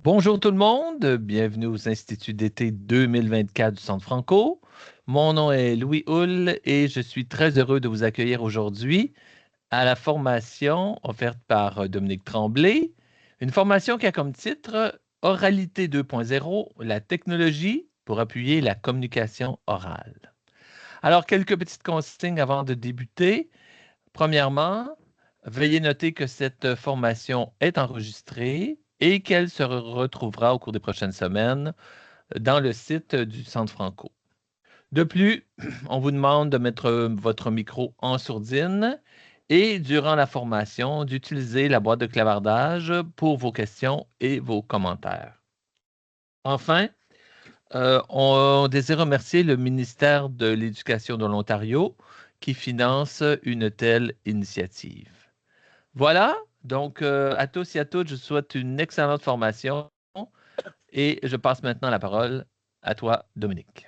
Bonjour tout le monde, bienvenue aux Instituts d'été 2024 du Centre Franco. Mon nom est Louis Hull et je suis très heureux de vous accueillir aujourd'hui à la formation offerte par Dominique Tremblay, une formation qui a comme titre Oralité 2.0, la technologie pour appuyer la communication orale. Alors, quelques petites consignes avant de débuter. Premièrement, veuillez noter que cette formation est enregistrée et qu'elle se retrouvera au cours des prochaines semaines dans le site du Centre Franco. De plus, on vous demande de mettre votre micro en sourdine et, durant la formation, d'utiliser la boîte de clavardage pour vos questions et vos commentaires. Enfin, on désire remercier le ministère de l'Éducation de l'Ontario qui finance une telle initiative. Voilà, donc à tous et à toutes, je vous souhaite une excellente formation et je passe maintenant la parole à toi, Dominique.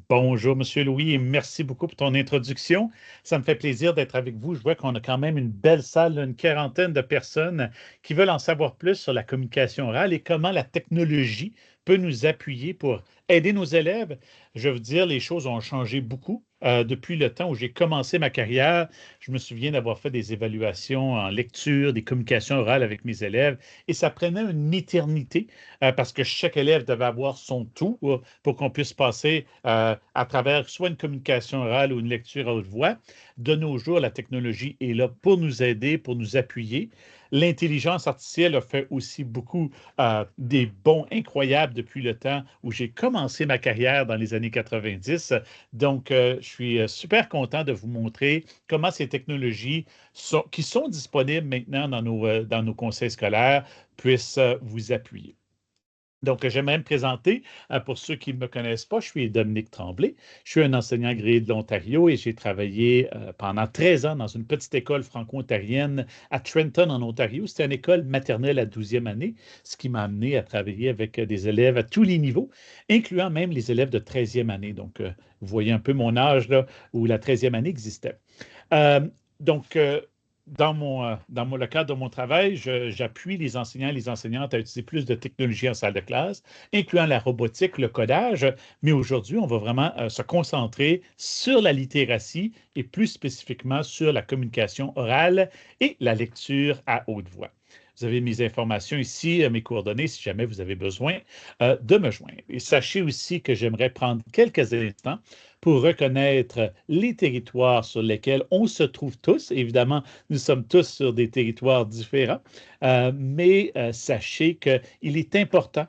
Bonjour, Monsieur Louis, et merci beaucoup pour ton introduction. Ça me fait plaisir d'être avec vous. Je vois qu'on a quand même une belle salle, une quarantaine de personnes qui veulent en savoir plus sur la communication orale et comment la technologie peut nous appuyer pour aider nos élèves. Je veux dire, les choses ont changé beaucoup. Depuis le temps où j'ai commencé ma carrière, je me souviens d'avoir fait des évaluations en lecture, des communications orales avec mes élèves, et ça prenait une éternité parce que chaque élève devait avoir son tour pour qu'on puisse passer à travers soit une communication orale ou une lecture à haute voix. De nos jours, la technologie est là pour nous aider, pour nous appuyer. L'intelligence artificielle a fait aussi beaucoup des bons incroyables depuis le temps où j'ai commencé ma carrière dans les années 90. Donc, je suis super content de vous montrer comment ces technologies qui sont disponibles maintenant dans nos conseils scolaires puissent vous appuyer. Donc, j'aimerais me présenter. Pour ceux qui ne me connaissent pas, je suis Dominique Tremblay. Je suis un enseignant agréé de l'Ontario et j'ai travaillé pendant 13 ans dans une petite école franco-ontarienne à Trenton, en Ontario. C'était une école maternelle à 12e année, ce qui m'a amené à travailler avec des élèves à tous les niveaux, incluant même les élèves de 13e année. Donc, vous voyez un peu mon âge là, où la 13e année existait. Euh, donc, le cadre de mon travail, j'appuie les enseignants et les enseignantes à utiliser plus de technologies en salle de classe, incluant la robotique, le codage. Mais aujourd'hui, on va vraiment se concentrer sur la littératie et plus spécifiquement sur la communication orale et la lecture à haute voix. Vous avez mes informations ici, mes coordonnées, si jamais vous avez besoin de me joindre. Et sachez aussi que j'aimerais prendre quelques instants pour reconnaître les territoires sur lesquels on se trouve tous. Évidemment, nous sommes tous sur des territoires différents, mais sachez qu'il est important,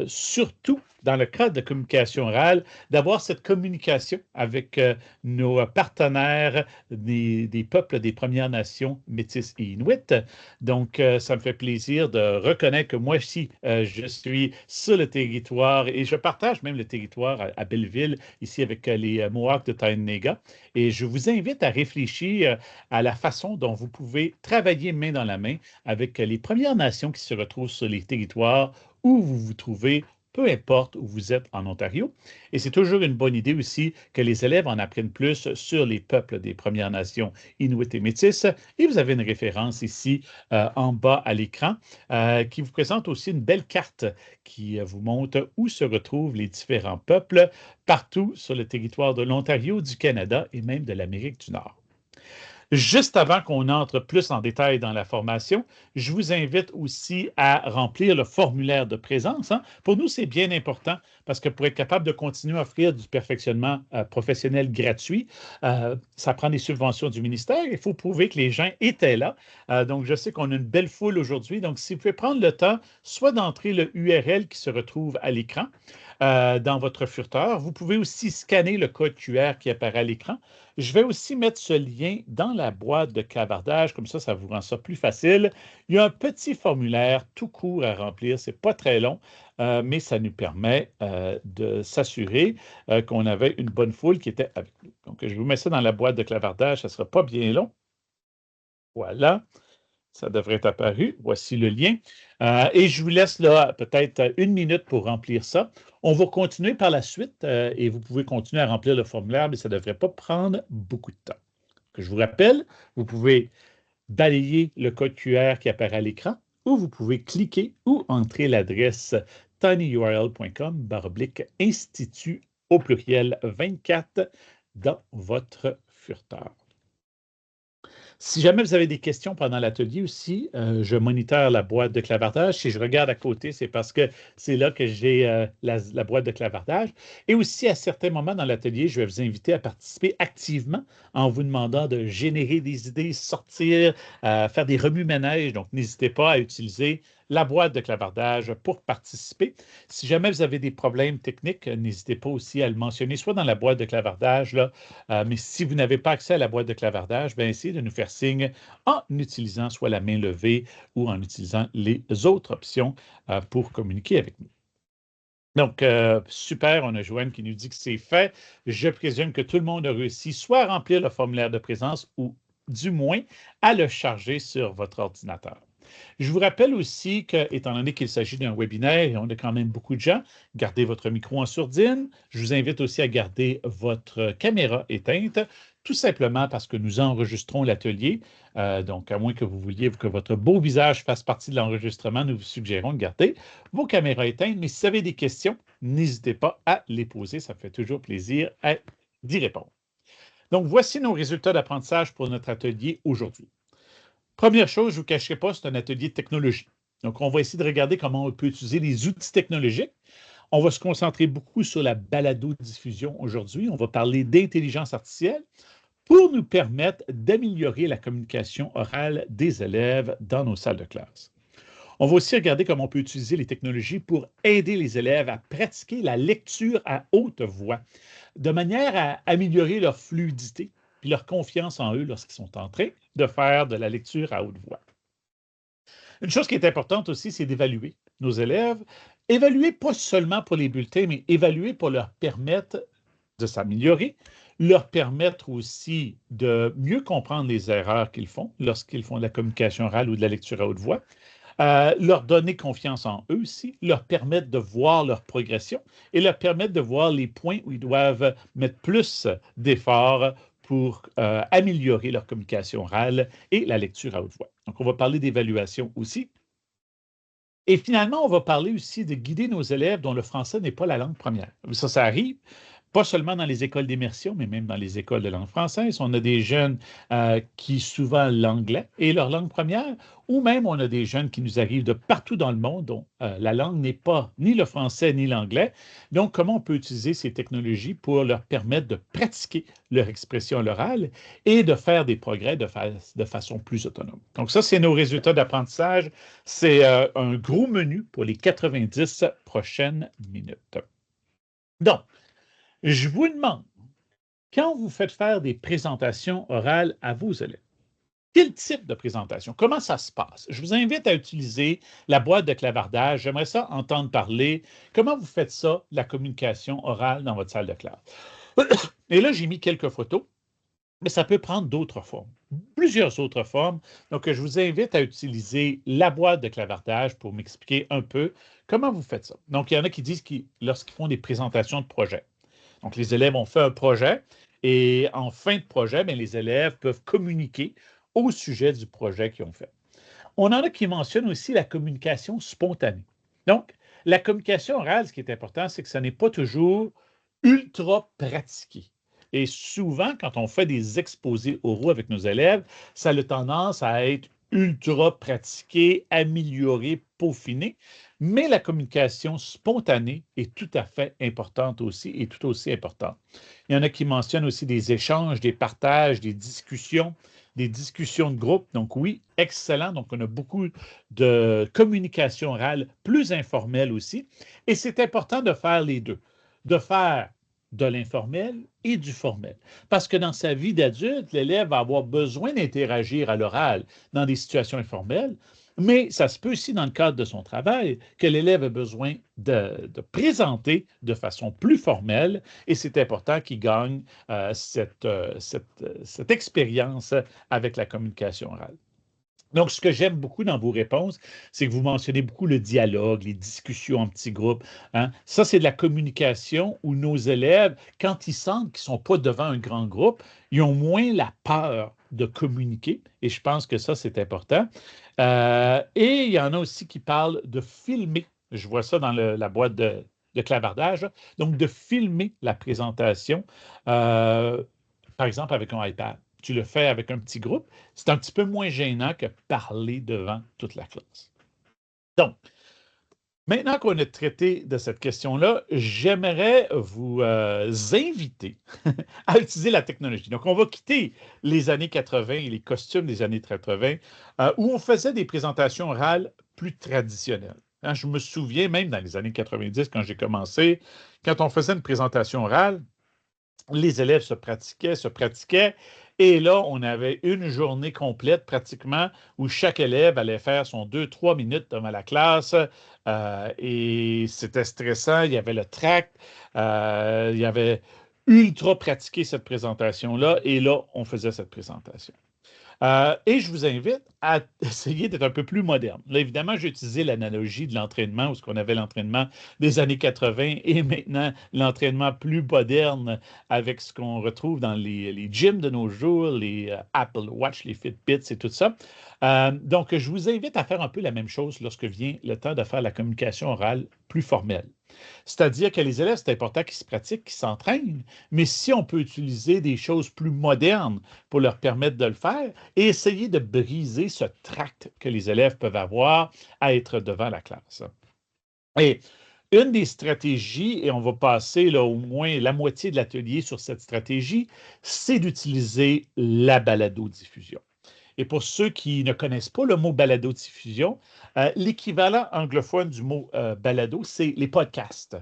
surtout dans le cadre de communication orale, d'avoir cette communication avec nos partenaires des peuples des Premières Nations métis et Inuits. Donc, ça me fait plaisir de reconnaître que moi aussi, je suis sur le territoire et je partage même le territoire à Belleville, ici avec les Mohawks de Tyendinaga. Et je vous invite à réfléchir à la façon dont vous pouvez travailler main dans la main avec les Premières Nations qui se retrouvent sur les territoires où vous vous trouvez, peu importe où vous êtes en Ontario. Et c'est toujours une bonne idée aussi que les élèves en apprennent plus sur les peuples des Premières Nations Inuit et Métis. Et vous avez une référence ici en bas à l'écran qui vous présente aussi une belle carte qui vous montre où se retrouvent les différents peuples partout sur le territoire de l'Ontario, du Canada et même de l'Amérique du Nord. Juste avant qu'on entre plus en détail dans la formation, je vous invite aussi à remplir le formulaire de présence. Pour nous, c'est bien important parce que pour être capable de continuer à offrir du perfectionnement professionnel gratuit, ça prend des subventions du ministère. Il faut prouver que les gens étaient là. Donc, je sais qu'on a une belle foule aujourd'hui. Donc, si vous pouvez prendre le temps, soit d'entrer le URL qui se retrouve à l'écran dans votre furteur. Vous pouvez aussi scanner le code QR qui apparaît à l'écran. Je vais aussi mettre ce lien dans la boîte de clavardage, comme ça vous rend ça plus facile. Il y a un petit formulaire tout court à remplir, c'est pas très long, mais ça nous permet de s'assurer qu'on avait une bonne foule qui était avec nous. Donc, je vous mets ça dans la boîte de clavardage, ça ne sera pas bien long. Voilà. Ça devrait être apparu. Voici le lien. Et je vous laisse là peut-être une minute pour remplir ça. On va continuer par la suite et vous pouvez continuer à remplir le formulaire, mais ça ne devrait pas prendre beaucoup de temps. Que je vous rappelle, vous pouvez balayer le code QR qui apparaît à l'écran, où vous pouvez cliquer ou entrer l'adresse tinyurl.com/institut au pluriel 24 dans votre furteur. Si jamais vous avez des questions pendant l'atelier aussi, je moniteur la boîte de clavardage. Si je regarde à côté, c'est parce que c'est là que j'ai la boîte de clavardage. Et aussi, à certains moments dans l'atelier, je vais vous inviter à participer activement en vous demandant de générer des idées, sortir, faire des remue-ménages. Donc, n'hésitez pas à utiliser la boîte de clavardage pour participer. Si jamais vous avez des problèmes techniques, n'hésitez pas aussi à le mentionner, soit dans la boîte de clavardage, là, mais si vous n'avez pas accès à la boîte de clavardage, bien, essayez de nous faire signe en utilisant soit la main levée ou en utilisant les autres options pour communiquer avec nous. Donc, super, on a Joanne qui nous dit que c'est fait. Je présume que tout le monde a réussi soit à remplir le formulaire de présence ou du moins à le charger sur votre ordinateur. Je vous rappelle aussi que, étant donné qu'il s'agit d'un webinaire et on a quand même beaucoup de gens, gardez votre micro en sourdine. Je vous invite aussi à garder votre caméra éteinte, tout simplement parce que nous enregistrons l'atelier. Donc, à moins que vous vouliez que votre beau visage fasse partie de l'enregistrement, nous vous suggérons de garder vos caméras éteintes. Mais si vous avez des questions, n'hésitez pas à les poser. Ça fait toujours plaisir d'y répondre. Donc, voici nos résultats d'apprentissage pour notre atelier aujourd'hui. Première chose, je ne vous cacherai pas, c'est un atelier de technologie. Donc, on va essayer de regarder comment on peut utiliser les outils technologiques. On va se concentrer beaucoup sur la balado-diffusion aujourd'hui. On va parler d'intelligence artificielle pour nous permettre d'améliorer la communication orale des élèves dans nos salles de classe. On va aussi regarder comment on peut utiliser les technologies pour aider les élèves à pratiquer la lecture à haute voix, de manière à améliorer leur fluidité et leur confiance en eux lorsqu'ils sont en train de faire de la lecture à haute voix. Une chose qui est importante aussi, c'est d'évaluer nos élèves. Évaluer pas seulement pour les bulletins, mais évaluer pour leur permettre de s'améliorer, leur permettre aussi de mieux comprendre les erreurs qu'ils font lorsqu'ils font de la communication orale ou de la lecture à haute voix, leur donner confiance en eux aussi, leur permettre de voir leur progression et leur permettre de voir les points où ils doivent mettre plus d'efforts pour améliorer leur communication orale et la lecture à haute voix. Donc, on va parler d'évaluation aussi. Et finalement, on va parler aussi de guider nos élèves dont le français n'est pas la langue première. Ça arrive. Pas seulement dans les écoles d'immersion, mais même dans les écoles de langue française. On a des jeunes qui souvent l'anglais est leur langue première, ou même on a des jeunes qui nous arrivent de partout dans le monde dont la langue n'est pas ni le français ni l'anglais. Donc, comment on peut utiliser ces technologies pour leur permettre de pratiquer leur expression orale et de faire des progrès de façon plus autonome. Donc, ça, c'est nos résultats d'apprentissage. C'est un gros menu pour les 90 prochaines minutes. Donc, je vous demande, quand vous faites faire des présentations orales à vos élèves, quel type de présentation? Comment ça se passe? Je vous invite à utiliser la boîte de clavardage. J'aimerais ça entendre parler. Comment vous faites ça, la communication orale dans votre salle de classe? Et là, j'ai mis quelques photos, mais ça peut prendre d'autres formes, plusieurs autres formes. Donc, je vous invite à utiliser la boîte de clavardage pour m'expliquer un peu comment vous faites ça. Donc, il y en a qui disent que lorsqu'ils font des présentations de projets. Donc, les élèves ont fait un projet et en fin de projet, bien, les élèves peuvent communiquer au sujet du projet qu'ils ont fait. On en a qui mentionnent aussi la communication spontanée. Donc, la communication orale, ce qui est important, c'est que ça n'est pas toujours ultra pratiqué. Et souvent, quand on fait des exposés oraux avec nos élèves, ça a tendance à être ultra pratiqué, amélioré, peaufiné. Mais la communication spontanée est tout à fait importante aussi et tout aussi importante. Il y en a qui mentionnent aussi des échanges, des partages, des discussions de groupe. Donc oui, excellent. Donc on a beaucoup de communication orale plus informelle aussi. Et c'est important de faire les deux, de faire de l'informel et du formel. Parce que dans sa vie d'adulte, l'élève va avoir besoin d'interagir à l'oral dans des situations informelles, mais ça se peut aussi dans le cadre de son travail que l'élève a besoin de présenter de façon plus formelle et c'est important qu'il gagne cette expérience avec la communication orale. Donc, ce que j'aime beaucoup dans vos réponses, c'est que vous mentionnez beaucoup le dialogue, les discussions en petits groupes. Hein? Ça, c'est de la communication où nos élèves, quand ils sentent qu'ils ne sont pas devant un grand groupe, ils ont moins la peur de communiquer, et je pense que ça, c'est important. Et il y en a aussi qui parlent de filmer. Je vois ça dans la boîte de clavardage, là. Donc, de filmer la présentation, par exemple avec un iPad. Tu le fais avec un petit groupe. C'est un petit peu moins gênant que parler devant toute la classe. Donc, maintenant qu'on a traité de cette question-là, j'aimerais vous inviter à utiliser la technologie. Donc, on va quitter les années 80 et les costumes des années 80, où on faisait des présentations orales plus traditionnelles. Hein, je me souviens même dans les années 90, quand j'ai commencé, quand on faisait une présentation orale, les élèves se pratiquaient, et là, on avait une journée complète pratiquement où chaque élève allait faire son 2-3 minutes devant la classe, et c'était stressant, il y avait le tract, il y avait ultra pratiqué cette présentation-là, et là, on faisait cette présentation. Et je vous invite à essayer d'être un peu plus moderne. Là, évidemment, j'ai utilisé l'analogie de l'entraînement, où ce qu'on avait l'entraînement des années 80 et maintenant l'entraînement plus moderne avec ce qu'on retrouve dans les gyms de nos jours, les Apple Watch, les Fitbits et tout ça. Donc, je vous invite à faire un peu la même chose lorsque vient le temps de faire la communication orale plus formelle. C'est-à-dire que les élèves, c'est important qu'ils se pratiquent, qu'ils s'entraînent, mais si on peut utiliser des choses plus modernes pour leur permettre de le faire et essayer de briser ce tract que les élèves peuvent avoir à être devant la classe. Et une des stratégies, et on va passer là, au moins la moitié de l'atelier sur cette stratégie, c'est d'utiliser la balado-diffusion. Et pour ceux qui ne connaissent pas le mot balado-diffusion, l'équivalent anglophone du mot balado, c'est les podcasts.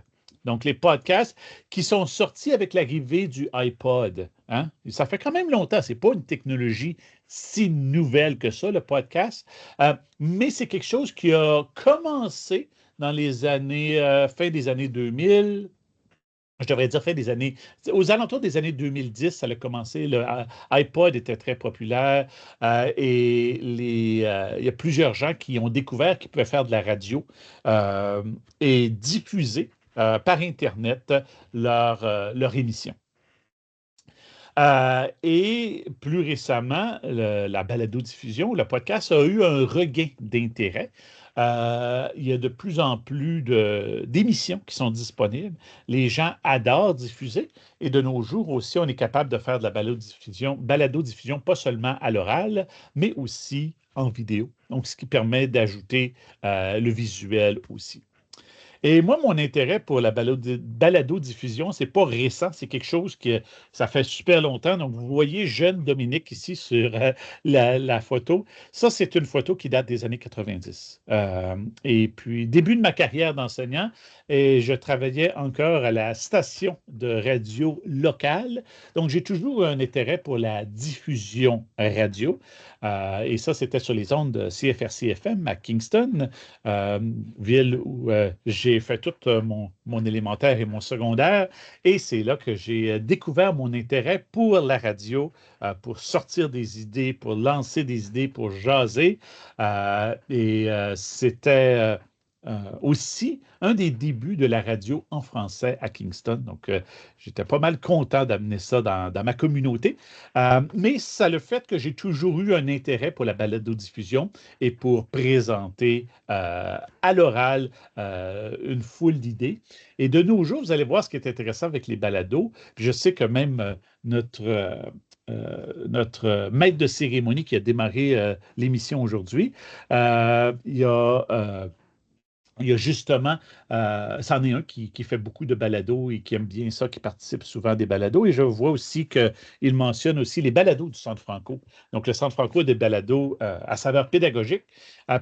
Donc, les podcasts qui sont sortis avec l'arrivée du iPod. Hein? Ça fait quand même longtemps. Ce n'est pas une technologie si nouvelle que ça, le podcast, mais c'est quelque chose qui a commencé dans les années, fin des années 2000, je devrais dire fin des années, aux alentours des années 2010, ça a commencé, le iPod était très populaire et il y a plusieurs gens qui ont découvert qu'ils pouvaient faire de la radio et diffuser par Internet leur émission. Et plus récemment, la balado-diffusion, le podcast a eu un regain d'intérêt. Il y a de plus en plus d'émissions qui sont disponibles. Les gens adorent diffuser et de nos jours aussi, on est capable de faire de la balado-diffusion pas seulement à l'oral, mais aussi en vidéo. Donc, ce qui permet d'ajouter le visuel aussi. Et moi, mon intérêt pour la balado-diffusion, c'est pas récent, c'est quelque chose que ça fait super longtemps. Donc, vous voyez jeune Dominique ici sur la photo. Ça, c'est une photo qui date des années 90. Et puis, début de ma carrière d'enseignant, et je travaillais encore à la station de radio locale. Donc, j'ai toujours eu un intérêt pour la diffusion radio. Et ça, c'était sur les ondes de CFRC-FM à Kingston, ville où j'ai fait tout mon élémentaire et mon secondaire. Et c'est là que j'ai découvert mon intérêt pour la radio, pour sortir des idées, pour lancer des idées, pour jaser. C'était aussi un des débuts de la radio en français à Kingston. Donc, j'étais pas mal content d'amener ça dans ma communauté. Mais ça a le fait que j'ai toujours eu un intérêt pour la balado-diffusion et pour présenter à l'oral une foule d'idées. Et de nos jours, vous allez voir ce qui est intéressant avec les balados. Je sais que même notre maître de cérémonie qui a démarré l'émission aujourd'hui, il y a justement, c'en est un qui fait beaucoup de balados et qui aime bien ça, qui participe souvent à des balados. Et je vois aussi qu'il mentionne aussi les balados du Centre Franco. Donc, le Centre Franco a des balados à saveur pédagogique.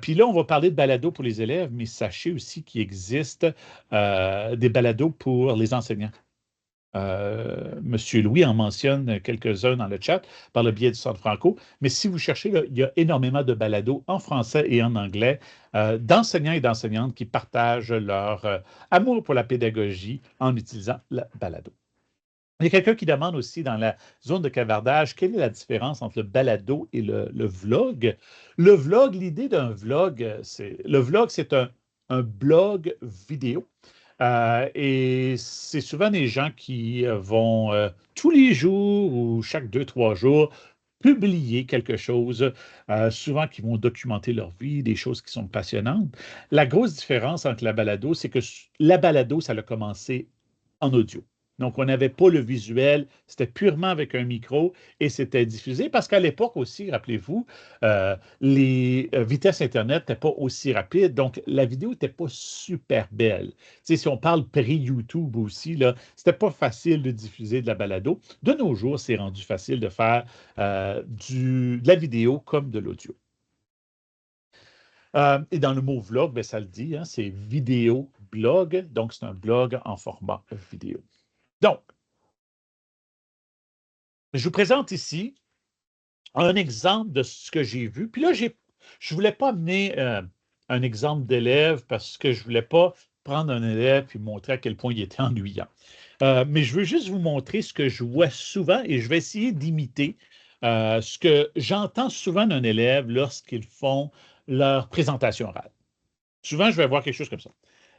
Puis là, on va parler de balados pour les élèves, mais sachez aussi qu'il existe des balados pour les enseignants. Monsieur Louis en mentionne quelques-uns dans le chat par le biais du Centre Franco. Mais si vous cherchez, là, il y a énormément de balados en français et en anglais d'enseignants et d'enseignantes qui partagent leur amour pour la pédagogie en utilisant le balado. Il y a quelqu'un qui demande aussi dans la zone de cavardage quelle est la différence entre le balado et le vlog. Le vlog, l'idée d'un vlog, c'est un blog vidéo. Et c'est souvent des gens qui vont tous les jours ou chaque 2, 3 jours publier quelque chose, souvent qui vont documenter leur vie, des choses qui sont passionnantes. La grosse différence entre la balado, c'est que la balado, ça a commencé en audio. Donc, on n'avait pas le visuel, c'était purement avec un micro et c'était diffusé parce qu'à l'époque aussi, rappelez-vous, les vitesses Internet n'étaient pas aussi rapides, donc la vidéo n'était pas super belle. Tu sais, si on parle pré-YouTube aussi, là, c'était pas facile de diffuser de la balado. De nos jours, c'est rendu facile de faire de la vidéo comme de l'audio. Et dans le mot vlog, ben, ça le dit, hein, c'est vidéo blog, donc c'est un blog en format vidéo. Donc, je vous présente ici un exemple de ce que j'ai vu. Puis là, je ne voulais pas amener un exemple d'élève parce que je ne voulais pas prendre un élève et montrer à quel point il était ennuyant. Mais je veux juste vous montrer ce que je vois souvent et je vais essayer d'imiter ce que j'entends souvent d'un élève lorsqu'ils font leur présentation orale. Souvent, je vais voir quelque chose comme ça.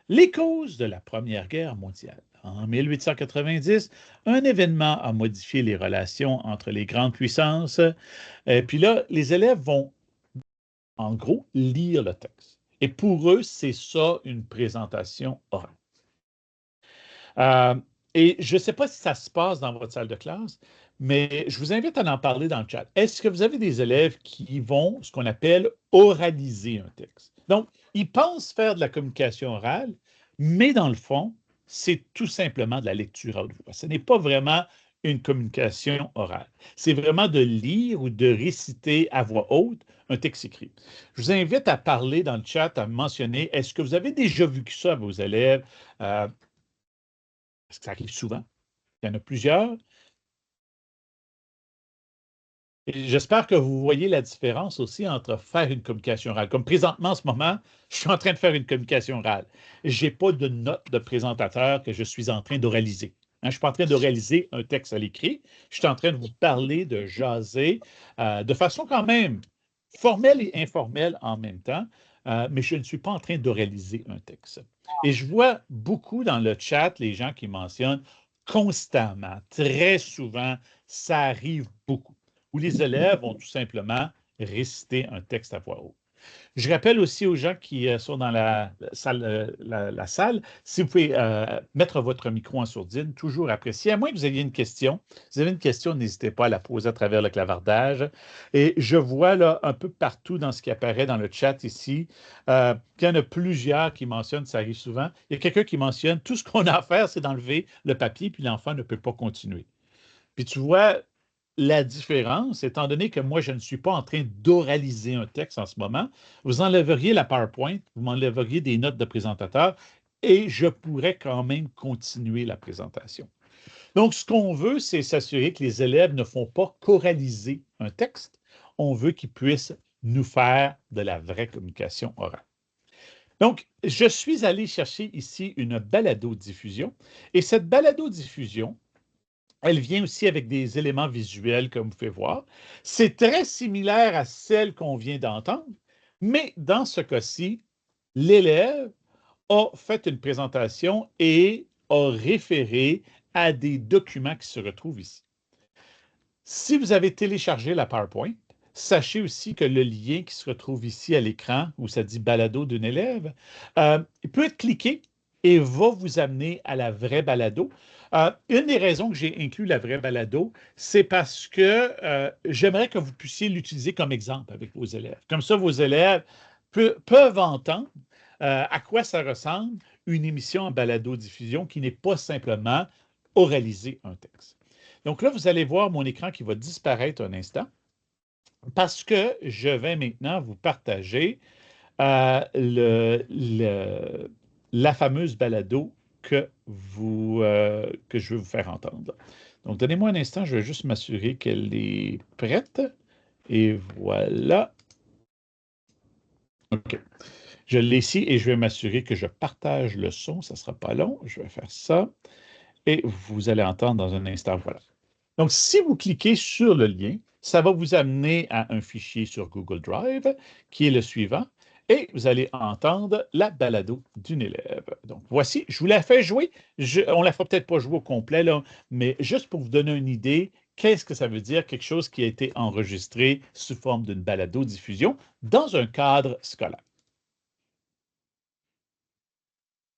Les causes de la Première Guerre mondiale. En 1890, un événement a modifié les relations entre les grandes puissances. Et puis là, les élèves vont, en gros, lire le texte. Et pour eux, c'est ça une présentation orale. Et je ne sais pas si ça se passe dans votre salle de classe, mais je vous invite à en parler dans le chat. Est-ce que vous avez des élèves qui vont, ce qu'on appelle, oraliser un texte? Donc, ils pensent faire de la communication orale, mais dans le fond, c'est tout simplement de la lecture à haute voix. Ce n'est pas vraiment une communication orale. C'est vraiment de lire ou de réciter à voix haute un texte écrit. Je vous invite à parler dans le chat, à mentionner, est-ce que vous avez déjà vu ça à vos élèves? Parce que ça arrive souvent. Il y en a plusieurs. Et j'espère que vous voyez la différence aussi entre faire une communication orale. Comme présentement, en ce moment, je suis en train de faire une communication orale. Je n'ai pas de note de présentateur que je suis en train d'oraliser. Je ne suis pas en train de réaliser un texte à l'écrit. Je suis en train de vous parler, de jaser, de façon quand même formelle et informelle en même temps, mais je ne suis pas en train de réaliser un texte. Et je vois beaucoup dans le chat les gens qui mentionnent constamment, très souvent, ça arrive beaucoup où les élèves vont tout simplement réciter un texte à voix haute. Je rappelle aussi aux gens qui sont dans la salle, si vous pouvez mettre votre micro en sourdine, toujours apprécié. À moins que vous ayez une question. Si vous avez une question, n'hésitez pas à la poser à travers le clavardage. Et je vois là un peu partout dans ce qui apparaît dans le chat ici, qu'il y en a plusieurs qui mentionnent, ça arrive souvent. Il y a quelqu'un qui mentionne, tout ce qu'on a à faire, c'est d'enlever le papier, puis l'enfant ne peut pas continuer. Puis tu vois, la différence, étant donné que moi, je ne suis pas en train d'oraliser un texte en ce moment, vous enlèveriez la PowerPoint, vous m'enlèveriez des notes de présentateur et je pourrais quand même continuer la présentation. Donc, ce qu'on veut, c'est s'assurer que les élèves ne font pas choraliser un texte. On veut qu'ils puissent nous faire de la vraie communication orale. Donc, je suis allé chercher ici une balado-diffusion et cette balado-diffusion, elle vient aussi avec des éléments visuels, comme vous pouvez voir. C'est très similaire à celle qu'on vient d'entendre, mais dans ce cas-ci, l'élève a fait une présentation et a référé à des documents qui se retrouvent ici. Si vous avez téléchargé la PowerPoint, sachez aussi que le lien qui se retrouve ici à l'écran, où ça dit balado d'un élève, il peut être cliqué et va vous amener à la vraie balado. Une des raisons que j'ai inclus la vraie balado, c'est parce que j'aimerais que vous puissiez l'utiliser comme exemple avec vos élèves. Comme ça, vos élèves peuvent entendre à quoi ça ressemble une émission en balado-diffusion qui n'est pas simplement oraliser un texte. Donc là, vous allez voir mon écran qui va disparaître un instant parce que je vais maintenant vous partager la fameuse balado que je vais vous faire entendre. Donc, donnez-moi un instant, je vais juste m'assurer qu'elle est prête. Et voilà. OK. Je l'ai ici et je vais m'assurer que je partage le son. Ça ne sera pas long. Je vais faire ça. Et vous allez entendre dans un instant. Voilà. Donc, si vous cliquez sur le lien, ça va vous amener à un fichier sur Google Drive qui est le suivant et vous allez entendre la balado d'une élève. Donc, voici, je vous la fais jouer. On ne la fera peut-être pas jouer au complet, là, mais juste pour vous donner une idée Qu'est-ce que ça veut dire? Quelque chose qui a été enregistré sous forme d'une balado-diffusion dans un cadre scolaire.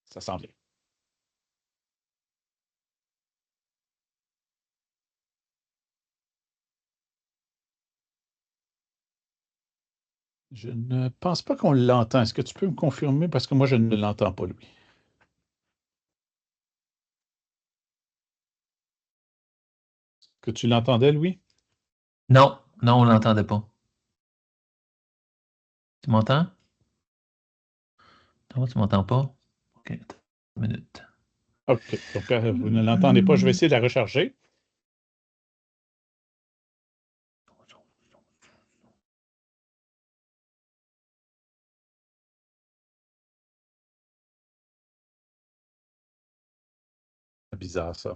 Ça s'en vient. Je ne pense pas qu'on l'entend. Est-ce que tu peux me confirmer? Parce que moi, je ne l'entends pas, Louis. Que tu l'entendais, Louis? Non, non, on ne l'entendait pas. Tu m'entends? Non, tu m'entends pas? OK, attends une minute. OK. Donc, vous ne l'entendez pas. Je vais essayer de la recharger. C'est bizarre, ça.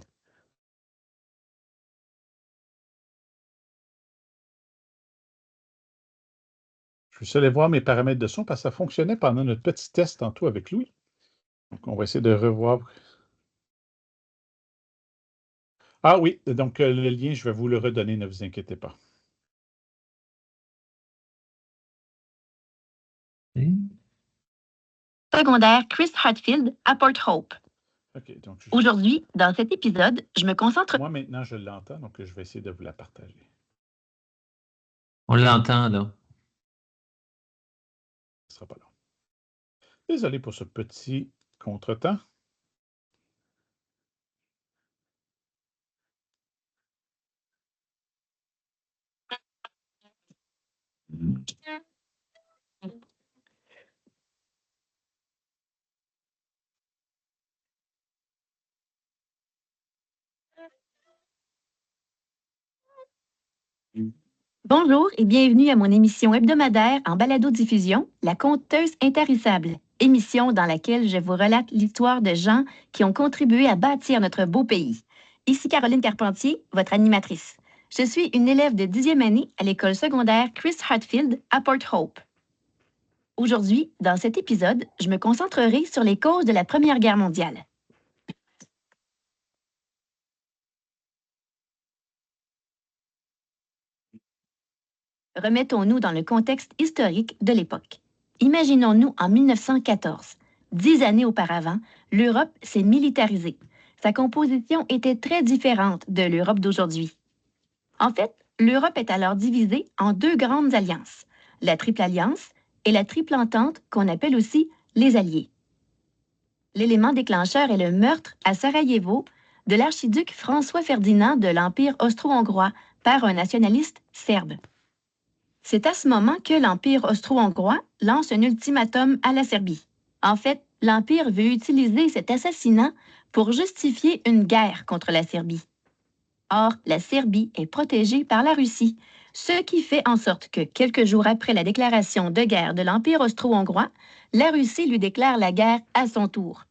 Je suis allé voir mes paramètres de son parce que ça fonctionnait pendant notre petit test tantôt avec Louis. Donc, on va essayer de revoir. Ah oui, donc le lien, je vais vous le redonner, ne vous inquiétez pas. Secondaire Chris Hadfield à Port Hope. OK, donc Aujourd'hui, dans cet épisode, je me concentre. moi, maintenant, je l'entends, donc je vais essayer de vous la partager. On l'entend, là. Ce ne sera pas long. Désolé pour ce petit contretemps. Bonjour et bienvenue à mon émission hebdomadaire en balado-diffusion, La Conteuse Intarissable, émission dans laquelle je vous relate l'histoire de gens qui ont contribué à bâtir notre beau pays. Ici Caroline Carpentier, votre animatrice. Je suis une élève de 10e année à l'école secondaire Chris Hadfield à Port Hope. Aujourd'hui, dans cet épisode, je me concentrerai sur les causes de la Première Guerre mondiale. Remettons-nous dans le contexte historique de l'époque. Imaginons-nous en 1914. 10 années auparavant, l'Europe s'est militarisée. Sa composition était très différente de l'Europe d'aujourd'hui. En fait, l'Europe est alors divisée en deux grandes alliances, la Triple Alliance et la Triple Entente qu'on appelle aussi les Alliés. L'élément déclencheur est le meurtre à Sarajevo de l'archiduc François-Ferdinand de l'Empire austro-hongrois par un nationaliste serbe. C'est à ce moment que l'Empire austro-hongrois lance un ultimatum à la Serbie. En fait, l'Empire veut utiliser cet assassinat pour justifier une guerre contre la Serbie. Or, la Serbie est protégée par la Russie, ce qui fait en sorte que, quelques jours après la déclaration de guerre de l'Empire austro-hongrois, la Russie lui déclare la guerre à son tour.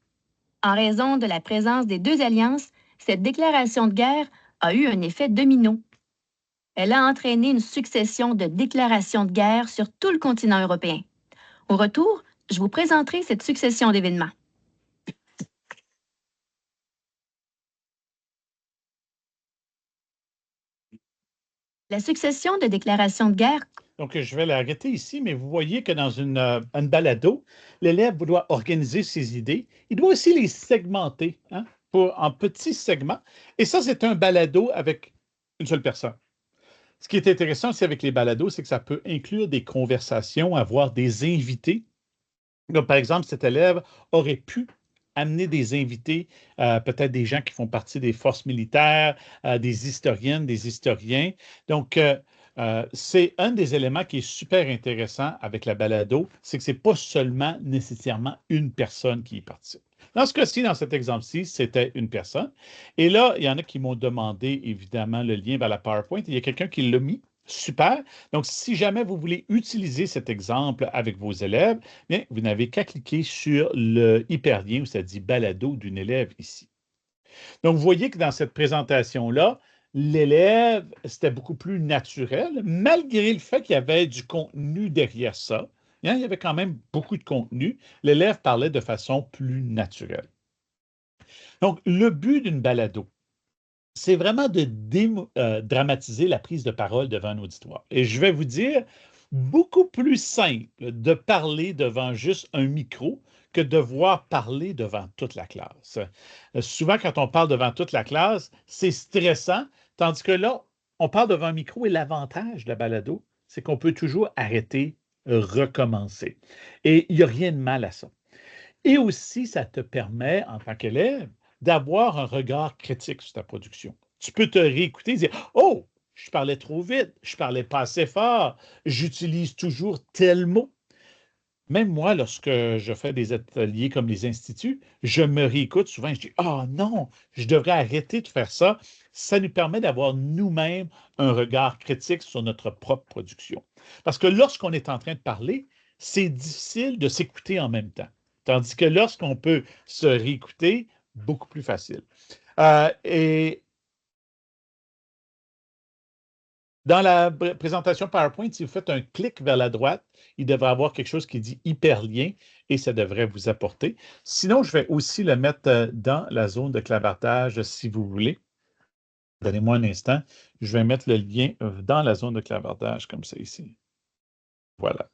En raison de la présence des deux alliances, cette déclaration de guerre a eu un effet domino. Elle a entraîné une succession de déclarations de guerre sur tout le continent européen. Au retour, je vous présenterai cette succession d'événements. La succession de déclarations de guerre. Donc, je vais l'arrêter ici, mais vous voyez que dans une balado, l'élève doit organiser ses idées. Il doit aussi les segmenter en petits segments. Et ça, c'est un balado avec une seule personne. Ce qui est intéressant aussi avec les balados, c'est que ça peut inclure des conversations, avoir des invités. Donc, par exemple, cet élève aurait pu amener des invités, peut-être des gens qui font partie des forces militaires, des historiennes, des historiens. Donc, c'est un des éléments qui est super intéressant avec la balado, c'est que ce n'est pas seulement nécessairement une personne qui y participe. Dans ce cas-ci, dans cet exemple-ci, c'était une personne. Et là, il y en a qui m'ont demandé, évidemment, le lien vers la PowerPoint. Il y a quelqu'un qui l'a mis. Super. Donc, si jamais vous voulez utiliser cet exemple avec vos élèves, bien, vous n'avez qu'à cliquer sur le hyperlien où ça dit balado d'une élève ici. Donc, vous voyez que dans cette présentation-là, l'élève, c'était beaucoup plus naturel, malgré le fait qu'il y avait du contenu derrière ça. Il y avait quand même beaucoup de contenu. L'élève parlait de façon plus naturelle. Donc, le but d'une balado, c'est vraiment de dramatiser la prise de parole devant un auditoire. Et je vais vous dire, beaucoup plus simple de parler devant juste un micro que de devoir parler devant toute la classe. Souvent, quand on parle devant toute la classe, c'est stressant, tandis que là, on parle devant un micro et l'avantage de la balado, c'est qu'on peut toujours arrêter, recommencer. Et il n'y a rien de mal à ça. Et aussi, ça te permet, en tant qu'élève, d'avoir un regard critique sur ta production. Tu peux te réécouter et dire, oh, je parlais trop vite, je parlais pas assez fort, j'utilise toujours tel mot. Même moi, lorsque je fais des ateliers comme les instituts, je me réécoute souvent et je dis, ah non, je devrais arrêter de faire ça. Ça nous permet d'avoir nous-mêmes un regard critique sur notre propre production. Parce que lorsqu'on est en train de parler, c'est difficile de s'écouter en même temps. Tandis que lorsqu'on peut se réécouter, beaucoup plus facile. Et dans la présentation PowerPoint, si vous faites un clic vers la droite, il devrait y avoir quelque chose qui dit hyperlien et ça devrait vous apporter. Sinon, je vais aussi le mettre dans la zone de clavardage si vous voulez. Donnez-moi un instant. Je vais mettre le lien dans la zone de clavardage comme ça ici. Voilà.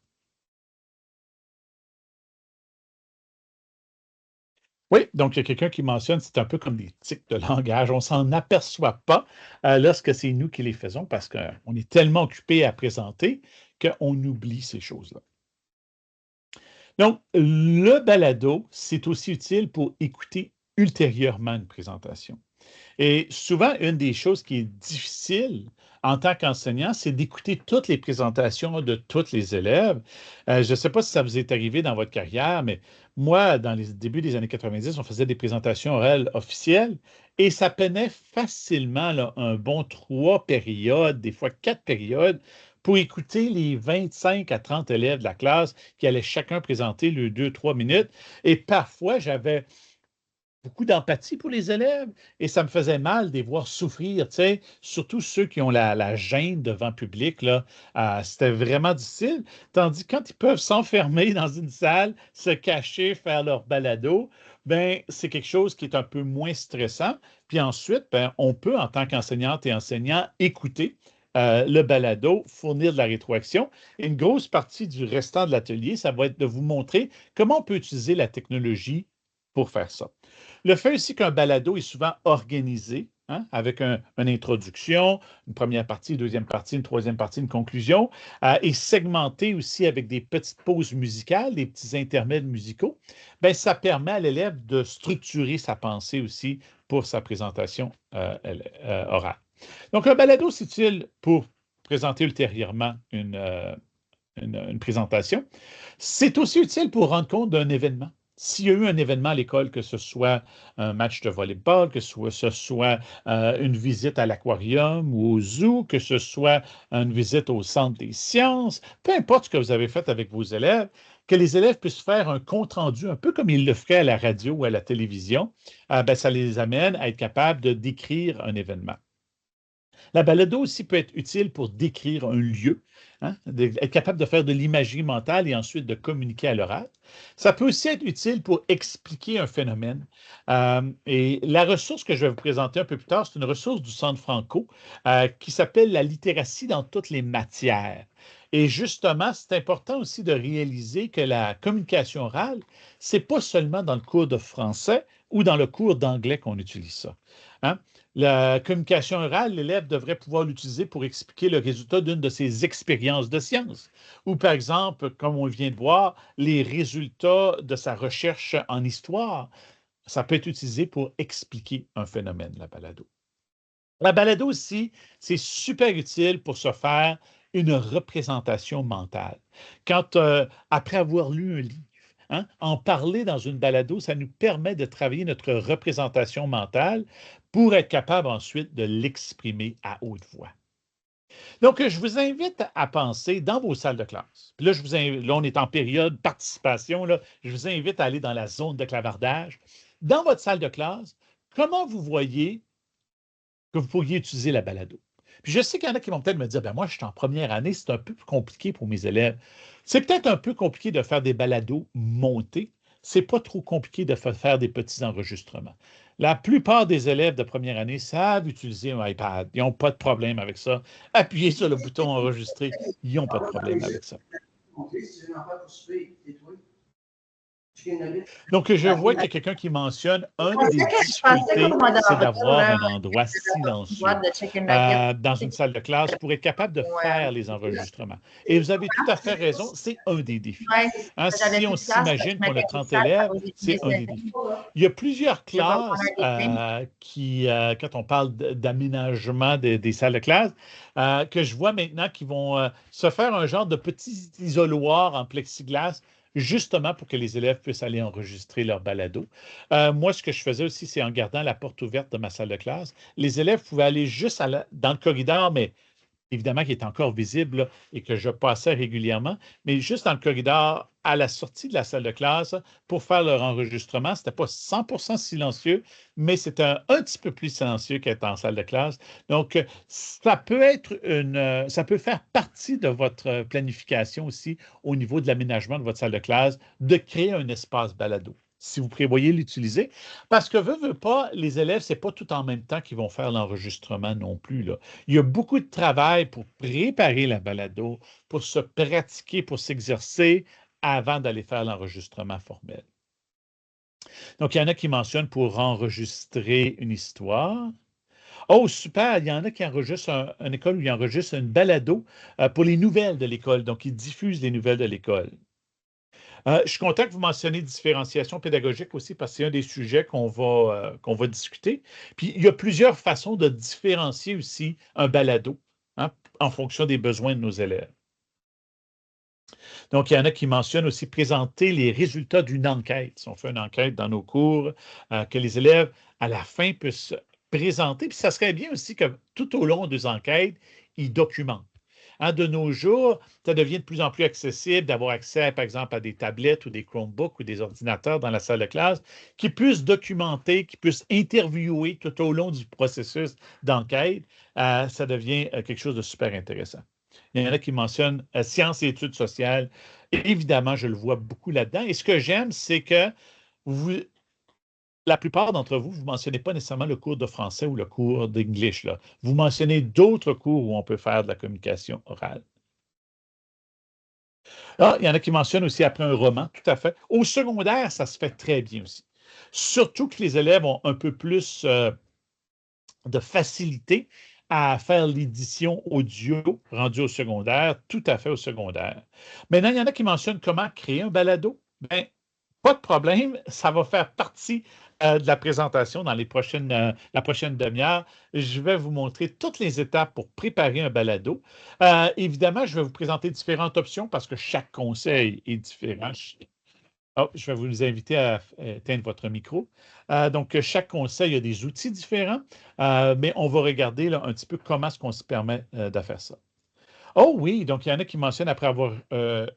Oui, donc il y a quelqu'un qui mentionne c'est un peu comme des tics de langage. On ne s'en aperçoit pas lorsque c'est nous qui les faisons parce qu'on est tellement occupé à présenter qu'on oublie ces choses-là. Donc, le balado, c'est aussi utile pour écouter ultérieurement une présentation. Et souvent, une des choses qui est difficile en tant qu'enseignant, c'est d'écouter toutes les présentations de tous les élèves. Je ne sais pas si ça vous est arrivé dans votre carrière, mais moi, dans les débuts des années 90, on faisait des présentations orales officielles et ça prenait facilement là, un bon 3 périodes, des fois 4 périodes, pour écouter les 25 à 30 élèves de la classe qui allaient chacun présenter le 2, 3 minutes. Et parfois, j'avais beaucoup d'empathie pour les élèves et ça me faisait mal de les voir souffrir, tu sais, surtout ceux qui ont la gêne devant le public, là, c'était vraiment difficile. Tandis que quand ils peuvent s'enfermer dans une salle, se cacher, faire leur balado, ben c'est quelque chose qui est un peu moins stressant. Puis ensuite, ben, on peut, en tant qu'enseignante et enseignant, écouter le balado, fournir de la rétroaction. Et une grosse partie du restant de l'atelier, ça va être de vous montrer comment on peut utiliser la technologie pour faire ça. Le fait aussi qu'un balado est souvent organisé, hein, avec une introduction, une première partie, une deuxième partie, une troisième partie, une conclusion, et segmenté aussi avec des petites pauses musicales, des petits intermèdes musicaux, bien, ça permet à l'élève de structurer sa pensée aussi pour sa présentation orale. Donc, un balado, c'est utile pour présenter ultérieurement une présentation. C'est aussi utile pour rendre compte d'un événement. S'il y a eu un événement à l'école, que ce soit un match de volleyball, que ce soit une visite à l'aquarium ou au zoo, que ce soit une visite au centre des sciences, peu importe ce que vous avez fait avec vos élèves, que les élèves puissent faire un compte-rendu, un peu comme ils le feraient à la radio ou à la télévision, ben, ça les amène à être capables de décrire un événement. La balado aussi peut être utile pour décrire un lieu, hein, être capable de faire de l'imagerie mentale et ensuite de communiquer à l'oral. Ça peut aussi être utile pour expliquer un phénomène. Et la ressource que je vais vous présenter un peu plus tard, c'est une ressource du Centre Franco qui s'appelle la littératie dans toutes les matières. Et justement, c'est important aussi de réaliser que la communication orale, ce n'est pas seulement dans le cours de français ou dans le cours d'anglais qu'on utilise ça. Hein? La communication orale, l'élève devrait pouvoir l'utiliser pour expliquer le résultat d'une de ses expériences de sciences. Ou par exemple, comme on vient de voir, les résultats de sa recherche en histoire. Ça peut être utilisé pour expliquer un phénomène, la balado. La balado aussi, c'est super utile pour se faire une représentation mentale. Quand, après avoir lu un livre, hein, en parler dans une balado, ça nous permet de travailler notre représentation mentale pour être capable ensuite de l'exprimer à haute voix. Donc, je vous invite à penser dans vos salles de classe. Puis là, là, on est en période participation. Là, je vous invite à aller dans la zone de clavardage. Dans votre salle de classe, comment vous voyez que vous pourriez utiliser la balado? Puis je sais qu'il y en a qui vont peut-être me dire, ben moi, je suis en première année, c'est un peu plus compliqué pour mes élèves. C'est peut-être un peu compliqué de faire des balados montés. C'est pas trop compliqué de faire des petits enregistrements. La plupart des élèves de première année savent utiliser un iPad. Ils n'ont pas de problème avec ça. Appuyez sur le bouton enregistrer. Ils n'ont pas de problème avec ça. Donc, je vois qu'il y a quelqu'un qui mentionne une des difficultés, c'est d'avoir un endroit silencieux dans une salle de classe pour être capable de faire les enregistrements. Et vous avez tout à fait raison, c'est un des défis. Hein, si on s'imagine qu'on a 30 élèves, c'est un des défis. Il y a plusieurs classes quand on parle d'aménagement des salles de classe, que je vois maintenant qui vont se faire un genre de petit isoloir en plexiglas justement pour que les élèves puissent aller enregistrer leur balado. Moi, ce que je faisais aussi, c'est en gardant la porte ouverte de ma salle de classe, les élèves pouvaient aller juste dans le corridor, mais évidemment qui est encore visible là, et que je passais régulièrement, mais juste dans le corridor à la sortie de la salle de classe pour faire leur enregistrement. Ce n'était pas 100% silencieux, mais c'était un petit peu plus silencieux qu'être en salle de classe. Donc, ça peut ça peut faire partie de votre planification aussi au niveau de l'aménagement de votre salle de classe, de créer un espace balado si vous prévoyez l'utiliser. Parce que, veut pas, les élèves, ce n'est pas tout en même temps qu'ils vont faire l'enregistrement non plus, là. Il y a beaucoup de travail pour préparer la balado, pour se pratiquer, pour s'exercer avant d'aller faire l'enregistrement formel. Donc, il y en a qui mentionnent pour enregistrer une histoire. Oh, super! Il y en a qui enregistrent une école où ils enregistrent une balado pour les nouvelles de l'école. Donc, ils diffusent les nouvelles de l'école. Je suis content que vous mentionniez différenciation pédagogique aussi parce que c'est un des sujets qu'on va discuter. Puis, il y a plusieurs façons de différencier aussi un balado hein, en fonction des besoins de nos élèves. Donc, il y en a qui mentionnent aussi présenter les résultats d'une enquête. Si on fait une enquête dans nos cours, que les élèves, à la fin, puissent présenter. Puis, ça serait bien aussi que tout au long des enquêtes, ils documentent. Hein, de nos jours, ça devient de plus en plus accessible d'avoir accès, par exemple, à des tablettes ou des Chromebooks ou des ordinateurs dans la salle de classe qui puissent documenter, qui puissent interviewer tout au long du processus d'enquête. Ça devient quelque chose de super intéressant. Il y en a qui mentionnent sciences et études sociales. Évidemment, je le vois beaucoup là-dedans. Et ce que j'aime, c'est que la plupart d'entre vous, vous ne mentionnez pas nécessairement le cours de français ou le cours d'English. Vous mentionnez d'autres cours où on peut faire de la communication orale. Ah, il y en a qui mentionnent aussi après un roman, tout à fait. Au secondaire, ça se fait très bien aussi. Surtout que les élèves ont un peu plus de facilité à faire l'édition audio rendue au secondaire, tout à fait au secondaire. Maintenant, il y en a qui mentionnent comment créer un balado. Bien, pas de problème, ça va faire partie de la présentation dans la prochaine demi-heure. Je vais vous montrer toutes les étapes pour préparer un balado. Évidemment, je vais vous présenter différentes options parce que chaque conseil est différent. Oh, je vais vous inviter à éteindre votre micro. Donc, chaque conseil a des outils différents, mais on va regarder là, un petit peu comment est-ce qu'on se permet de faire ça. Oh oui, donc il y en a qui mentionnent après avoir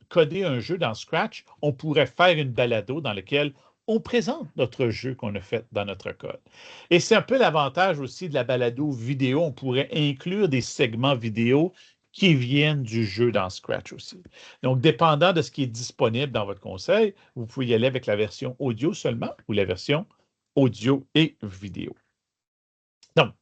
codé un jeu dans Scratch, on pourrait faire une balado dans laquelle on présente notre jeu qu'on a fait dans notre code. Et c'est un peu l'avantage aussi de la balado vidéo. On pourrait inclure des segments vidéo qui viennent du jeu dans Scratch aussi. Donc, dépendant de ce qui est disponible dans votre conseil, vous pouvez y aller avec la version audio seulement ou la version audio et vidéo. Donc,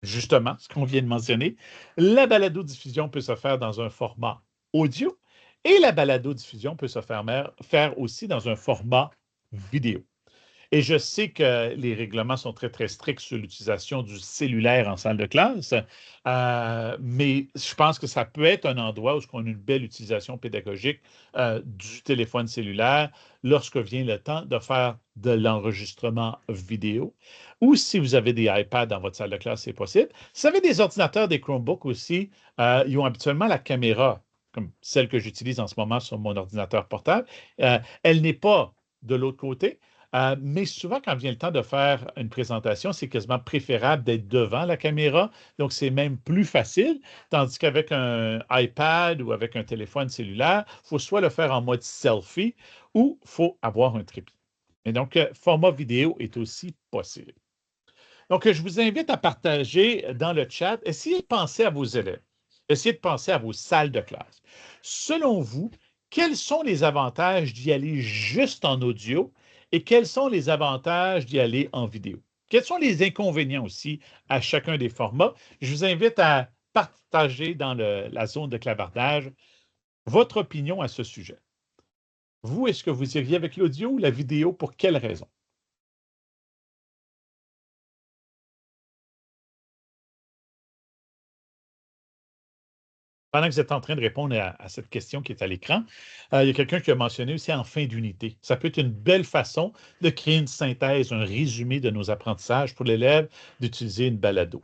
justement, ce qu'on vient de mentionner, la balado-diffusion peut se faire dans un format audio et la balado-diffusion peut se faire aussi dans un format vidéo. Et je sais que les règlements sont très, très stricts sur l'utilisation du cellulaire en salle de classe, mais je pense que ça peut être un endroit où on a une belle utilisation pédagogique du téléphone cellulaire lorsque vient le temps de faire de l'enregistrement vidéo. Ou si vous avez des iPads dans votre salle de classe, c'est possible. Si vous avez des ordinateurs, des Chromebooks aussi, ils ont habituellement la caméra, comme celle que j'utilise en ce moment sur mon ordinateur portable. Elle n'est pas de l'autre côté. Mais souvent, quand vient le temps de faire une présentation, c'est quasiment préférable d'être devant la caméra. Donc, c'est même plus facile. Tandis qu'avec un iPad ou avec un téléphone cellulaire, il faut soit le faire en mode selfie ou il faut avoir un trépied. Et donc, format vidéo est aussi possible. Donc, je vous invite à partager dans le chat. Essayez de penser à vos élèves. Essayez de penser à vos salles de classe. Selon vous, quels sont les avantages d'y aller juste en audio? et quels sont les avantages d'y aller en vidéo. Quels sont les inconvénients aussi à chacun des formats? Je vous invite à partager dans la zone de clavardage votre opinion à ce sujet. Vous, est-ce que vous iriez avec l'audio ou la vidéo? Pour quelles raisons? Pendant que vous êtes en train de répondre à cette question qui est à l'écran, il y a quelqu'un qui a mentionné aussi en fin d'unité. Ça peut être une belle façon de créer une synthèse, un résumé de nos apprentissages pour l'élève, d'utiliser une balado.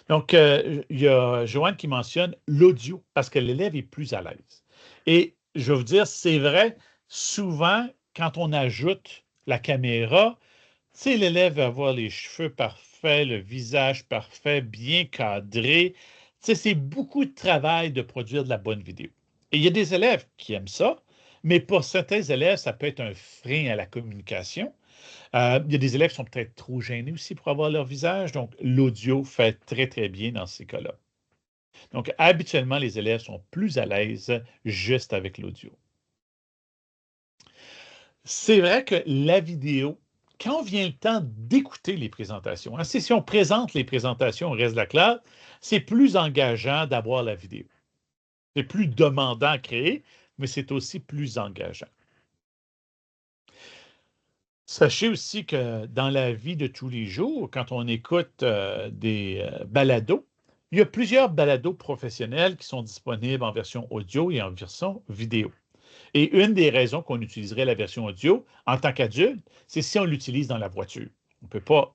Donc, il y a Joanne qui mentionne l'audio parce que l'élève est plus à l'aise. Et je vais vous dire, c'est vrai, souvent, quand on ajoute la caméra, tu sais, l'élève va avoir les cheveux parfaits, le visage parfait, bien cadré. Tu sais, c'est beaucoup de travail de produire de la bonne vidéo. Et il y a des élèves qui aiment ça, mais pour certains élèves, ça peut être un frein à la communication. Il y a des élèves qui sont peut-être trop gênés aussi pour avoir leur visage, donc l'audio fait très, très bien dans ces cas-là. Donc, habituellement, les élèves sont plus à l'aise juste avec l'audio. C'est vrai que la vidéo, quand vient le temps d'écouter les présentations, hein, si on présente les présentations au reste de la classe, c'est plus engageant d'avoir la vidéo. C'est plus demandant à créer, mais c'est aussi plus engageant. Sachez aussi que dans la vie de tous les jours, quand on écoute des balados, il y a plusieurs balados professionnels qui sont disponibles en version audio et en version vidéo. Et une des raisons qu'on utiliserait la version audio en tant qu'adulte, c'est si on l'utilise dans la voiture. On ne peut pas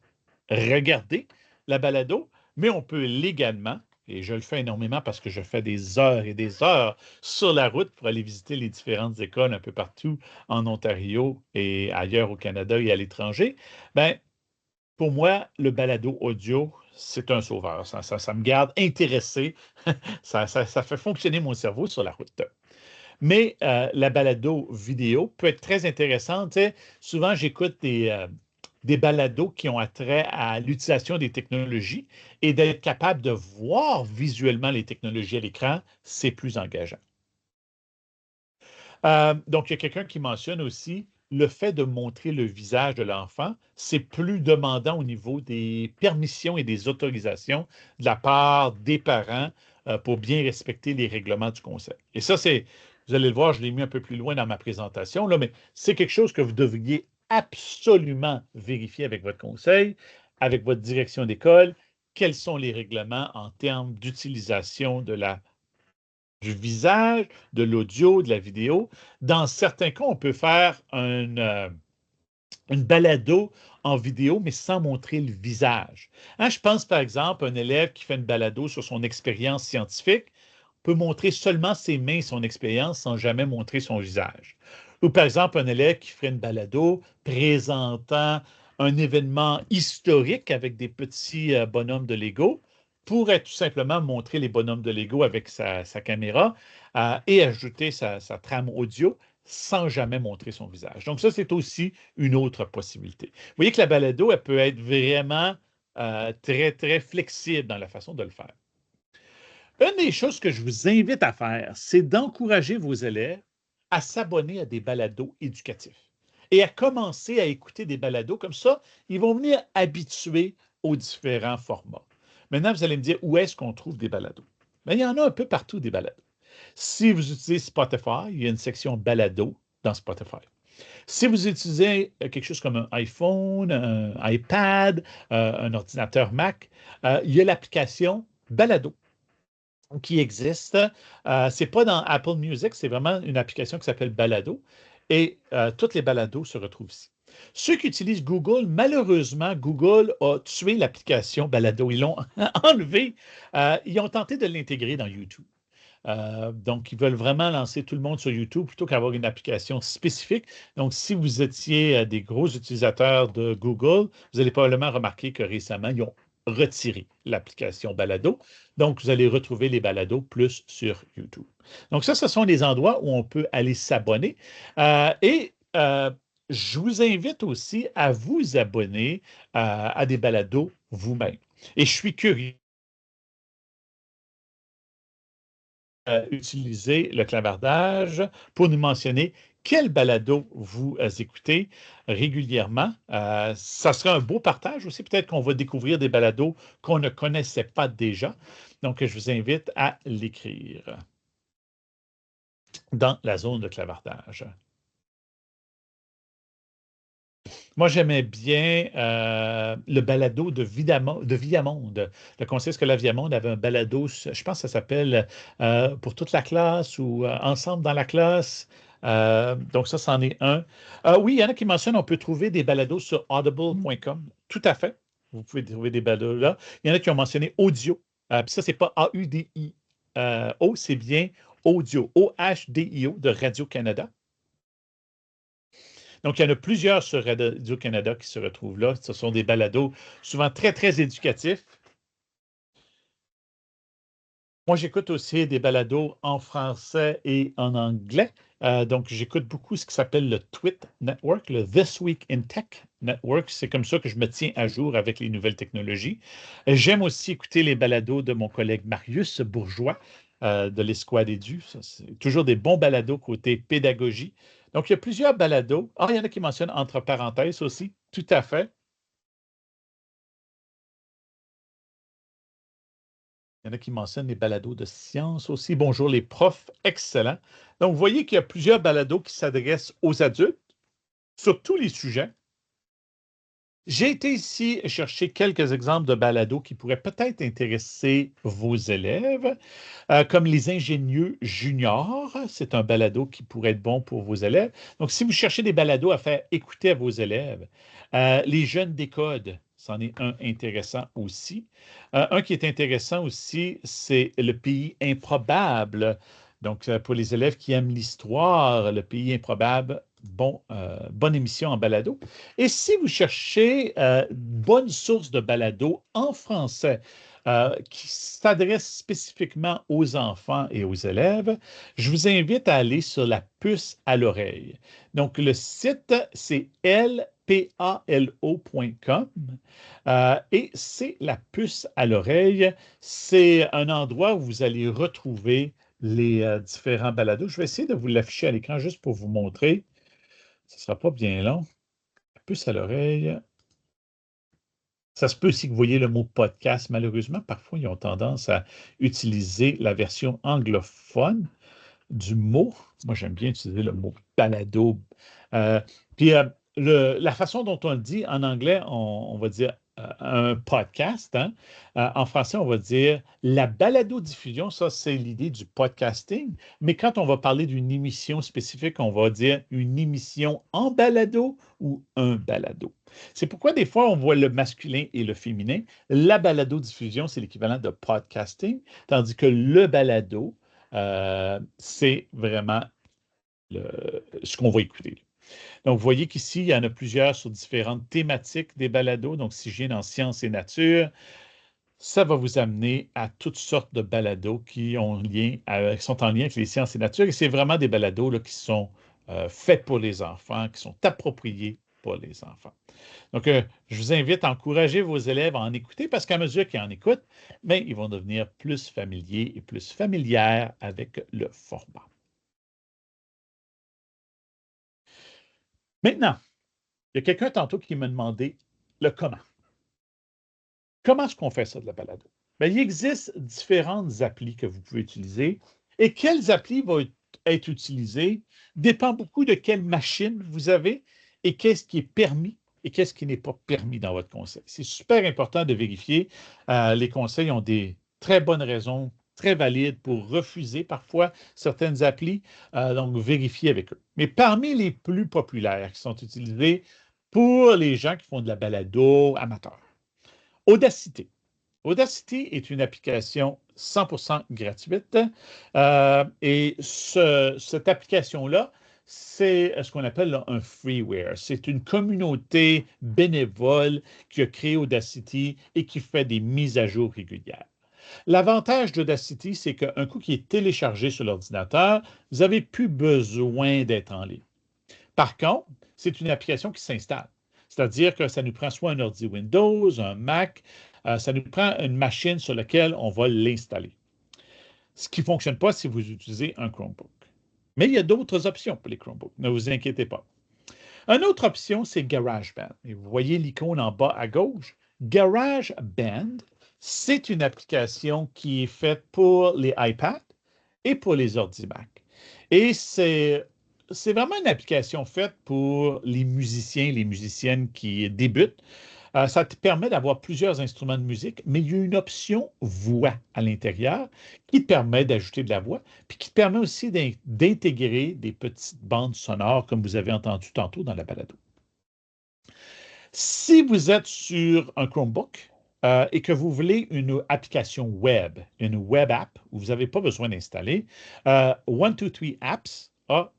regarder la balado, mais on peut légalement, et je le fais énormément parce que je fais des heures et des heures sur la route pour aller visiter les différentes écoles un peu partout en Ontario et ailleurs au Canada et à l'étranger, bien, pour moi, le balado audio, c'est un sauveur. Ça me garde intéressé. Ça fait fonctionner mon cerveau sur la route. Mais la balado vidéo peut être très intéressante. Tu sais, souvent, j'écoute des balados qui ont attrait à l'utilisation des technologies et d'être capable de voir visuellement les technologies à l'écran, c'est plus engageant. Donc, il y a quelqu'un qui mentionne aussi le fait de montrer le visage de l'enfant, c'est plus demandant au niveau des permissions et des autorisations de la part des parents pour bien respecter les règlements du conseil. Et ça, vous allez le voir, je l'ai mis un peu plus loin dans ma présentation, là, mais c'est quelque chose que vous devriez absolument vérifier avec votre conseil, avec votre direction d'école, quels sont les règlements en termes d'utilisation du visage, de l'audio, de la vidéo. Dans certains cas, on peut faire une balado en vidéo, mais sans montrer le visage. Hein, je pense par exemple à un élève qui fait une balado sur son expérience scientifique, peut montrer seulement ses mains et son expérience sans jamais montrer son visage. Ou par exemple, un élève qui ferait une balado présentant un événement historique avec des petits bonhommes de Lego pourrait tout simplement montrer les bonhommes de Lego avec sa caméra et ajouter sa trame audio sans jamais montrer son visage. Donc ça, c'est aussi une autre possibilité. Vous voyez que la balado, elle peut être vraiment très, très flexible dans la façon de le faire. Une des choses que je vous invite à faire, c'est d'encourager vos élèves à s'abonner à des balados éducatifs et à commencer à écouter des balados. Comme ça, ils vont venir habituer aux différents formats. Maintenant, vous allez me dire, où est-ce qu'on trouve des balados? Bien, il y en a un peu partout des balados. Si vous utilisez Spotify, il y a une section balado dans Spotify. Si vous utilisez quelque chose comme un iPhone, un iPad, un ordinateur Mac, il y a l'application Balado qui existe. Ce n'est pas dans Apple Music, c'est vraiment une application qui s'appelle Balado. Et toutes les balados se retrouvent ici. Ceux qui utilisent Google, malheureusement, Google a tué l'application Balado. Ils l'ont enlevé. Ils ont tenté de l'intégrer dans YouTube. Donc, ils veulent vraiment lancer tout le monde sur YouTube plutôt qu'avoir une application spécifique. Donc, si vous étiez des gros utilisateurs de Google, vous allez probablement remarquer que récemment, ils ont retiré l'application Balado. Donc, vous allez retrouver les balados plus sur YouTube. Donc, ça, ce sont des endroits où on peut aller s'abonner. Je vous invite aussi à vous abonner à des balados vous-même. Et je suis curieux utiliser le clavardage pour nous mentionner quel balado vous écoutez régulièrement. Ça sera un beau partage aussi. Peut-être qu'on va découvrir des balados qu'on ne connaissait pas déjà. Donc, je vous invite à l'écrire dans la zone de clavardage. Moi, j'aimais bien le balado de Viamonde. Le Conseil scolaire Viamonde avait un balado, je pense que ça s'appelle Pour toute la classe ou Ensemble dans la classe. Donc, ça, c'en est un. Oui, il y en a qui mentionnent on peut trouver des balados sur audible.com. Tout à fait. Vous pouvez trouver des balados là. Il y en a qui ont mentionné audio. Puis ça, c'est pas A-U-D-I-O, c'est bien audio. O-H-D-I-O de Radio-Canada. Donc, il y en a plusieurs sur Radio-Canada qui se retrouvent là. Ce sont des balados souvent très, très éducatifs. Moi, j'écoute aussi des balados en français et en anglais. Donc, j'écoute beaucoup ce qui s'appelle le TWiT Network, le This Week in Tech Network. C'est comme ça que je me tiens à jour avec les nouvelles technologies. J'aime aussi écouter les balados de mon collègue Marius Bourgeois de l'Escouade Édu. C'est toujours des bons balados côté pédagogie. Donc, il y a plusieurs balados. Ah, il y en a qui mentionnent entre parenthèses aussi. Tout à fait. Il y en a qui mentionnent les balados de sciences aussi. Bonjour les profs, excellent. Donc, vous voyez qu'il y a plusieurs balados qui s'adressent aux adultes sur tous les sujets. J'ai été ici chercher quelques exemples de balados qui pourraient peut-être intéresser vos élèves, comme les ingénieux juniors. C'est un balado qui pourrait être bon pour vos élèves. Donc, si vous cherchez des balados à faire écouter à vos élèves, les jeunes décodent, c'en est un intéressant aussi. Un qui est intéressant aussi, c'est le pays improbable. Donc, pour les élèves qui aiment l'histoire, le pays improbable, bonne émission en balado. Et si vous cherchez bonne source de balado en français qui s'adresse spécifiquement aux enfants et aux élèves, je vous invite à aller sur la puce à l'oreille. Donc, le site, c'est lpalo.com et c'est la puce à l'oreille. C'est un endroit où vous allez retrouver les différents balados. Je vais essayer de vous l'afficher à l'écran juste pour vous montrer. Ce ne sera pas bien long. Puce à l'oreille. Ça se peut aussi que vous voyez le mot podcast. Malheureusement, parfois, ils ont tendance à utiliser la version anglophone du mot. Moi, j'aime bien utiliser le mot balado. Puis, la façon dont on le dit en anglais, on va dire un podcast. Hein? En français, on va dire la balado-diffusion. Ça, c'est l'idée du podcasting. Mais quand on va parler d'une émission spécifique, on va dire une émission en balado ou un balado. C'est pourquoi des fois, on voit le masculin et le féminin. La balado-diffusion, c'est l'équivalent de podcasting, tandis que le balado, c'est vraiment ce qu'on va écouter. Donc, vous voyez qu'ici, il y en a plusieurs sur différentes thématiques des balados. Donc, si je viens dans sciences et nature, ça va vous amener à toutes sortes de balados qui sont en lien avec les sciences et nature. Et c'est vraiment des balados là, qui sont faits pour les enfants, qui sont appropriés pour les enfants. Donc, je vous invite à encourager vos élèves à en écouter parce qu'à mesure qu'ils en écoutent, bien, ils vont devenir plus familiers et plus familières avec le format. Maintenant, il y a quelqu'un tantôt qui m'a demandé le comment. Comment est-ce qu'on fait ça de la balado? Bien, il existe différentes applis que vous pouvez utiliser et quelles applis vont être utilisées dépend beaucoup de quelle machine vous avez et qu'est-ce qui est permis et qu'est-ce qui n'est pas permis dans votre conseil. C'est super important de vérifier. Les conseils ont des très bonnes raisons, très valides pour refuser parfois certaines applis, donc vérifiez avec eux. Mais parmi les plus populaires qui sont utilisés pour les gens qui font de la balado amateur, Audacity. Audacity est une application 100% gratuite et cette application-là, c'est ce qu'on appelle là, un freeware. C'est une communauté bénévole qui a créé Audacity et qui fait des mises à jour régulières. L'avantage d'Audacity, c'est qu'un coup qui est téléchargé sur l'ordinateur, vous n'avez plus besoin d'être en ligne. Par contre, c'est une application qui s'installe. C'est-à-dire que ça nous prend soit un ordi Windows, un Mac, ça nous prend une machine sur laquelle on va l'installer. Ce qui ne fonctionne pas si vous utilisez un Chromebook. Mais il y a d'autres options pour les Chromebooks, ne vous inquiétez pas. Une autre option, c'est GarageBand. Et vous voyez l'icône en bas à gauche. GarageBand, c'est une application qui est faite pour les iPads et pour les ordi Mac. Et c'est vraiment une application faite pour les musiciens, les musiciennes qui débutent. Ça te permet d'avoir plusieurs instruments de musique, mais il y a une option voix à l'intérieur qui te permet d'ajouter de la voix, puis qui te permet aussi d'intégrer des petites bandes sonores, comme vous avez entendu tantôt dans la balado. Si vous êtes sur un Chromebook et que vous voulez une application web, une web app, où vous n'avez pas besoin d'installer, 123 Apps a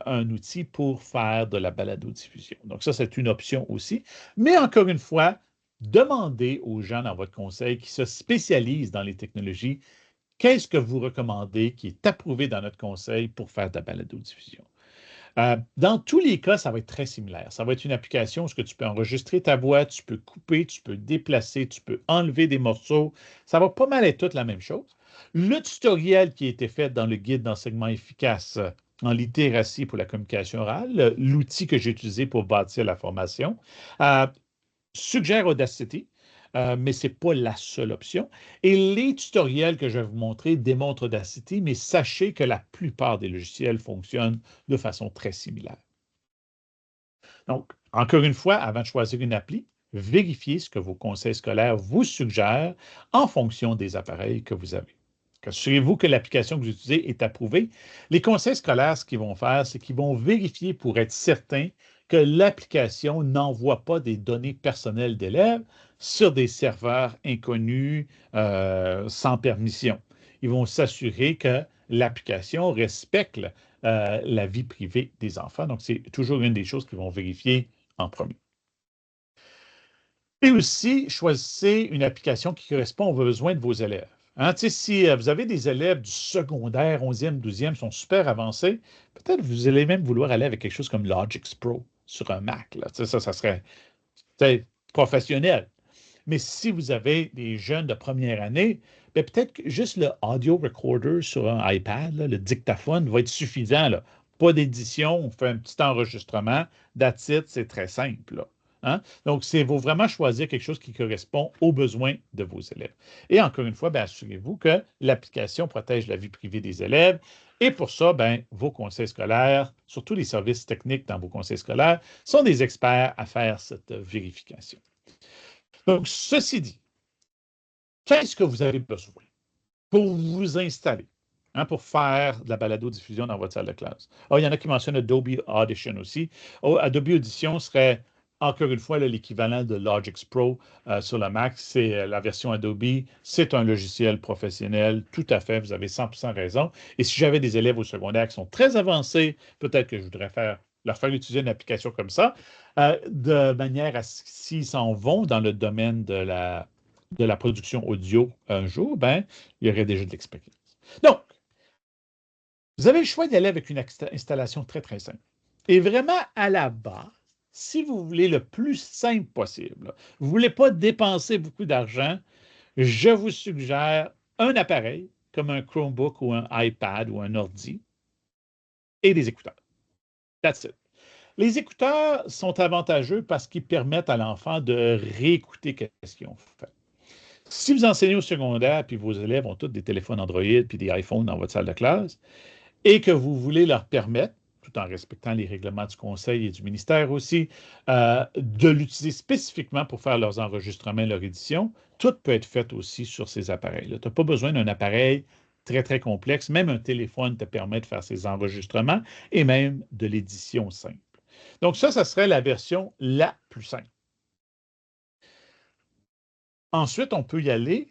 un outil pour faire de la balado-diffusion. Donc ça, c'est une option aussi. Mais encore une fois, demandez aux gens dans votre conseil qui se spécialisent dans les technologies, qu'est-ce que vous recommandez qui est approuvé dans notre conseil pour faire de la balado-diffusion. Dans tous les cas, ça va être très similaire. Ça va être une application où tu peux enregistrer ta voix, tu peux couper, tu peux déplacer, tu peux enlever des morceaux. Ça va pas mal être toute la même chose. Le tutoriel qui a été fait dans le guide d'enseignement efficace en littératie pour la communication orale, l'outil que j'ai utilisé pour bâtir la formation, suggère Audacity, mais ce n'est pas la seule option. Et les tutoriels que je vais vous montrer démontrent Audacity, mais sachez que la plupart des logiciels fonctionnent de façon très similaire. Donc, encore une fois, avant de choisir une appli, vérifiez ce que vos conseils scolaires vous suggèrent en fonction des appareils que vous avez. Assurez-vous que l'application que vous utilisez est approuvée. Les conseils scolaires, ce qu'ils vont faire, c'est qu'ils vont vérifier pour être certains que l'application n'envoie pas des données personnelles d'élèves sur des serveurs inconnus sans permission. Ils vont s'assurer que l'application respecte la vie privée des enfants. Donc, c'est toujours une des choses qu'ils vont vérifier en premier. Et aussi, choisissez une application qui correspond aux besoins de vos élèves. Hein, si vous avez des élèves du secondaire, 11e, 12e, sont super avancés, peut-être vous allez même vouloir aller avec quelque chose comme Logix Pro sur un Mac. Là. Ça serait professionnel. Mais si vous avez des jeunes de première année, peut-être que juste le audio recorder sur un iPad, là, le dictaphone, va être suffisant. Là. Pas d'édition, on fait un petit enregistrement. That's it, c'est très simple. Là. Hein? Donc, il faut vraiment choisir quelque chose qui correspond aux besoins de vos élèves. Et encore une fois, assurez-vous que l'application protège la vie privée des élèves. Et pour ça, vos conseils scolaires, surtout les services techniques dans vos conseils scolaires, sont des experts à faire cette vérification. Donc, ceci dit, qu'est-ce que vous avez besoin pour vous installer, pour faire de la balado-diffusion dans votre salle de classe? Il y en a qui mentionnent Adobe Audition aussi. Adobe Audition serait, encore une fois, l'équivalent de Logix Pro sur le Mac. C'est la version Adobe. C'est un logiciel professionnel. Tout à fait, vous avez 100% raison. Et si j'avais des élèves au secondaire qui sont très avancés, peut-être que je voudrais leur faire utiliser une application comme ça, de manière à ce s'ils s'en vont dans le domaine de la production audio un jour, il y aurait déjà de l'expérience. Donc, vous avez le choix d'y aller avec une installation très, très simple. Et vraiment, à la base, si vous voulez le plus simple possible, vous ne voulez pas dépenser beaucoup d'argent, je vous suggère un appareil comme un Chromebook ou un iPad ou un ordi et des écouteurs. That's it. Les écouteurs sont avantageux parce qu'ils permettent à l'enfant de réécouter ce qu'ils ont fait. Si vous enseignez au secondaire, puis vos élèves ont tous des téléphones Android puis des iPhones dans votre salle de classe, et que vous voulez leur permettre, tout en respectant les règlements du Conseil et du ministère aussi, de l'utiliser spécifiquement pour faire leurs enregistrements et leur édition, tout peut être fait aussi sur ces appareils-là. Tu n'as pas besoin d'un appareil très, très complexe. Même un téléphone te permet de faire ces enregistrements et même de l'édition simple. Donc ça serait la version la plus simple. Ensuite, on peut y aller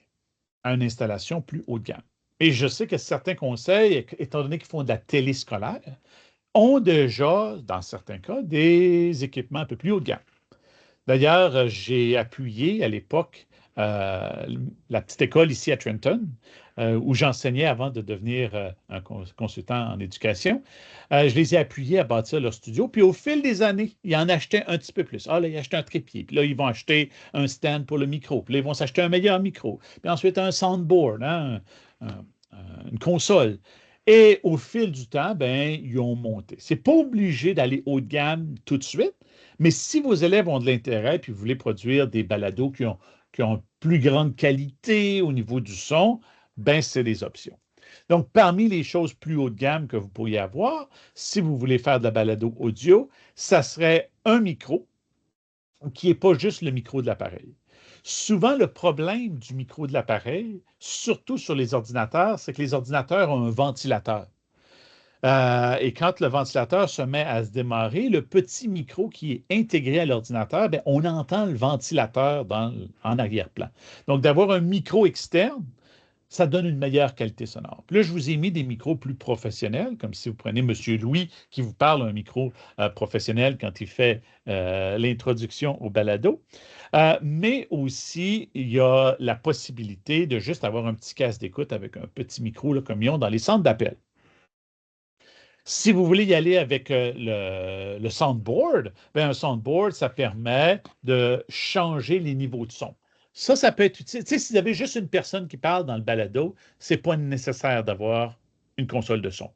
à une installation plus haut de gamme. Et je sais que certains conseils, étant donné qu'ils font de la télé scolaire, ont déjà, dans certains cas, des équipements un peu plus haut de gamme. D'ailleurs, j'ai appuyé à l'époque la petite école ici à Trenton, où j'enseignais avant de devenir un consultant en éducation. Je les ai appuyés à bâtir leur studio. Puis au fil des années, ils en achetaient un petit peu plus. Là, ils achetaient un trépied. Puis là, ils vont acheter un stand pour le micro. Puis là, ils vont s'acheter un meilleur micro. Puis ensuite, un soundboard, une console. Et au fil du temps, ben, ils ont monté. Ce n'est pas obligé d'aller haut de gamme tout de suite, mais si vos élèves ont de l'intérêt puis vous voulez produire des balados qui ont une plus grande qualité au niveau du son, ben, c'est des options. Donc, parmi les choses plus haut de gamme que vous pourriez avoir, si vous voulez faire de la balado audio, ça serait un micro qui n'est pas juste le micro de l'appareil. Souvent, le problème du micro de l'appareil, surtout sur les ordinateurs, c'est que les ordinateurs ont un ventilateur. Et quand le ventilateur se met à se démarrer, le petit micro qui est intégré à l'ordinateur, bien, on entend le ventilateur en arrière-plan. Donc, d'avoir un micro externe, ça donne une meilleure qualité sonore. Puis là, je vous ai mis des micros plus professionnels, comme si vous prenez M. Louis qui vous parle un micro professionnel quand il fait l'introduction au balado. Mais aussi, il y a la possibilité de juste avoir un petit casque d'écoute avec un petit micro, là, comme ils ont dans les centres d'appel. Si vous voulez y aller avec le soundboard, bien, un soundboard, ça permet de changer les niveaux de son. Ça peut être utile. Tu sais, si vous avez juste une personne qui parle dans le balado, ce n'est pas nécessaire d'avoir une console de son.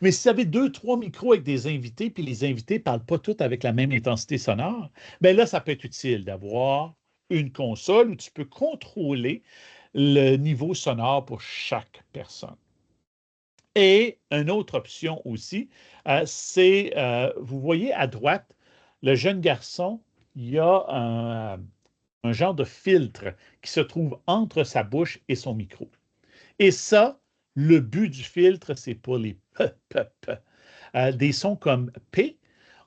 Mais si vous avez 2, 3 micros avec des invités, puis les invités ne parlent pas tous avec la même intensité sonore, bien là, ça peut être utile d'avoir une console où tu peux contrôler le niveau sonore pour chaque personne. Et une autre option aussi, c'est, vous voyez à droite, le jeune garçon, il y a un genre de filtre qui se trouve entre sa bouche et son micro. Et ça, le but du filtre, c'est pour les p, p, p. Des sons comme P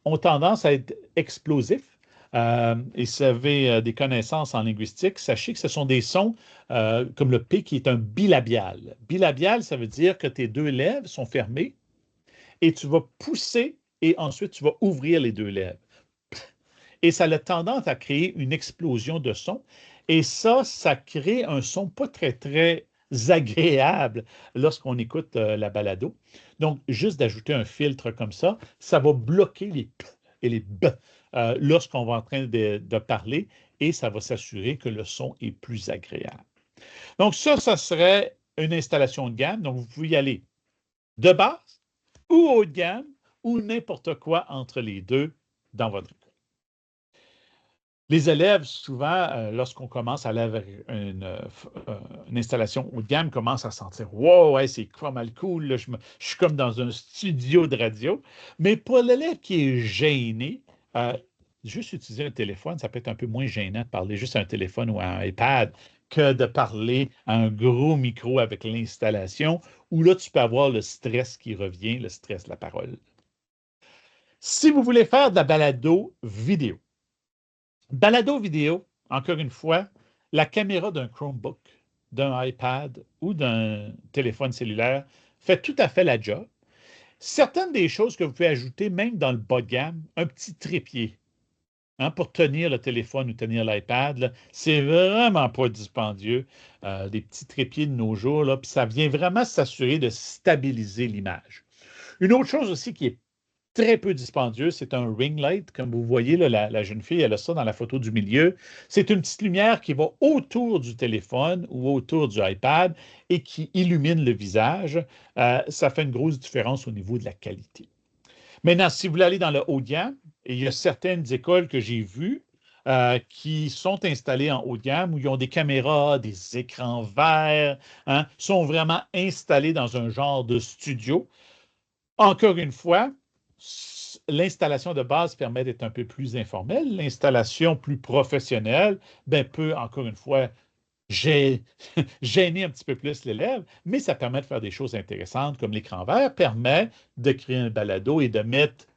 ont tendance à être explosifs. Et si vous avez des connaissances en linguistique, sachez que ce sont des sons comme le P qui est un bilabial. Bilabial, ça veut dire que tes 2 lèvres sont fermées et tu vas pousser et ensuite tu vas ouvrir les 2 lèvres. Et ça a tendance à créer une explosion de son. Et ça crée un son pas très, très agréable lorsqu'on écoute la balado. Donc, juste d'ajouter un filtre comme ça va bloquer les P et les B lorsqu'on va en train de parler et ça va s'assurer que le son est plus agréable. Donc, ça serait une installation de gamme. Donc, vous pouvez y aller de base ou haut de gamme ou n'importe quoi entre les deux dans votre école. Les élèves, souvent, lorsqu'on commence à aller avec une installation haut de gamme, commencent à sentir « Wow, ouais, c'est pas mal cool, là, je suis comme dans un studio de radio. » Mais pour l'élève qui est gêné, juste utiliser un téléphone, ça peut être un peu moins gênant de parler juste à un téléphone ou à un iPad que de parler à un gros micro avec l'installation, où là, tu peux avoir le stress qui revient, le stress de la parole. Si vous voulez faire de la balado vidéo, encore une fois, la caméra d'un Chromebook, d'un iPad ou d'un téléphone cellulaire fait tout à fait la job. Certaines des choses que vous pouvez ajouter, même dans le bas de gamme, un petit trépied pour tenir le téléphone ou tenir l'iPad, c'est vraiment pas dispendieux, des petits trépieds de nos jours, là, puis ça vient vraiment s'assurer de stabiliser l'image. Une autre chose aussi qui est très peu dispendieux, c'est un ring light. Comme vous voyez, là, la jeune fille, elle a ça dans la photo du milieu. C'est une petite lumière qui va autour du téléphone ou autour du iPad et qui illumine le visage. Ça fait une grosse différence au niveau de la qualité. Maintenant, si vous voulez aller dans le haut de gamme, et il y a certaines écoles que j'ai vues qui sont installées en haut de gamme où ils ont des caméras, des écrans verts, sont vraiment installés dans un genre de studio. Encore une fois, l'installation de base permet d'être un peu plus informelle. L'installation plus professionnelle peut, encore une fois, gêner un petit peu plus l'élève, mais ça permet de faire des choses intéressantes comme l'écran vert permet de créer un balado et de mettre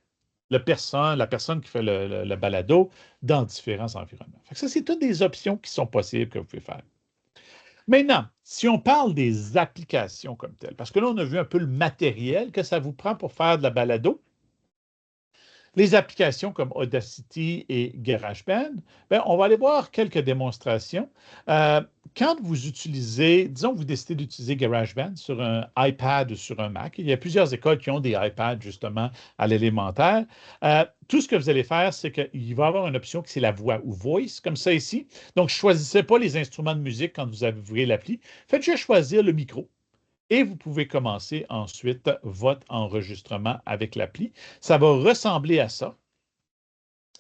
la personne qui fait le balado dans différents environnements. Ça, c'est toutes des options qui sont possibles que vous pouvez faire. Maintenant, si on parle des applications comme telles, parce que là, on a vu un peu le matériel que ça vous prend pour faire de la balado, les applications comme Audacity et GarageBand, on va aller voir quelques démonstrations. Quand vous utilisez, disons que vous décidez d'utiliser GarageBand sur un iPad ou sur un Mac, il y a plusieurs écoles qui ont des iPads justement à l'élémentaire. Tout ce que vous allez faire, c'est qu'il va y avoir une option qui c'est la voix ou voice, comme ça ici. Donc, choisissez pas les instruments de musique quand vous ouvrez l'appli. Faites juste choisir le micro. Et vous pouvez commencer ensuite votre enregistrement avec l'appli. Ça va ressembler à ça.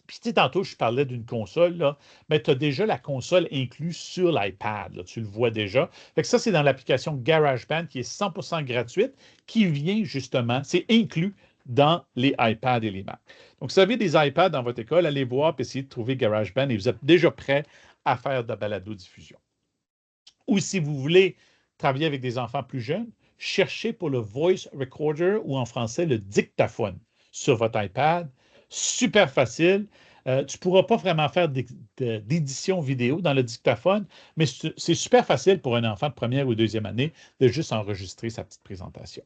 Puis, tu sais, tantôt, je parlais d'une console, là, mais tu as déjà la console inclue sur l'iPad. Tu le vois déjà. Fait que ça, c'est dans l'application GarageBand qui est 100% gratuite, qui vient justement, c'est inclus dans les iPads et les Macs. Donc, si vous avez des iPads dans votre école, allez voir et essayez de trouver GarageBand et vous êtes déjà prêt à faire de la balado-diffusion. Ou si vous voulez travailler avec des enfants plus jeunes, cherchez pour le Voice Recorder ou en français le dictaphone sur votre iPad. Super facile. Tu ne pourras pas vraiment faire d'édition vidéo dans le dictaphone, mais c'est super facile pour un enfant de première ou deuxième année de juste enregistrer sa petite présentation.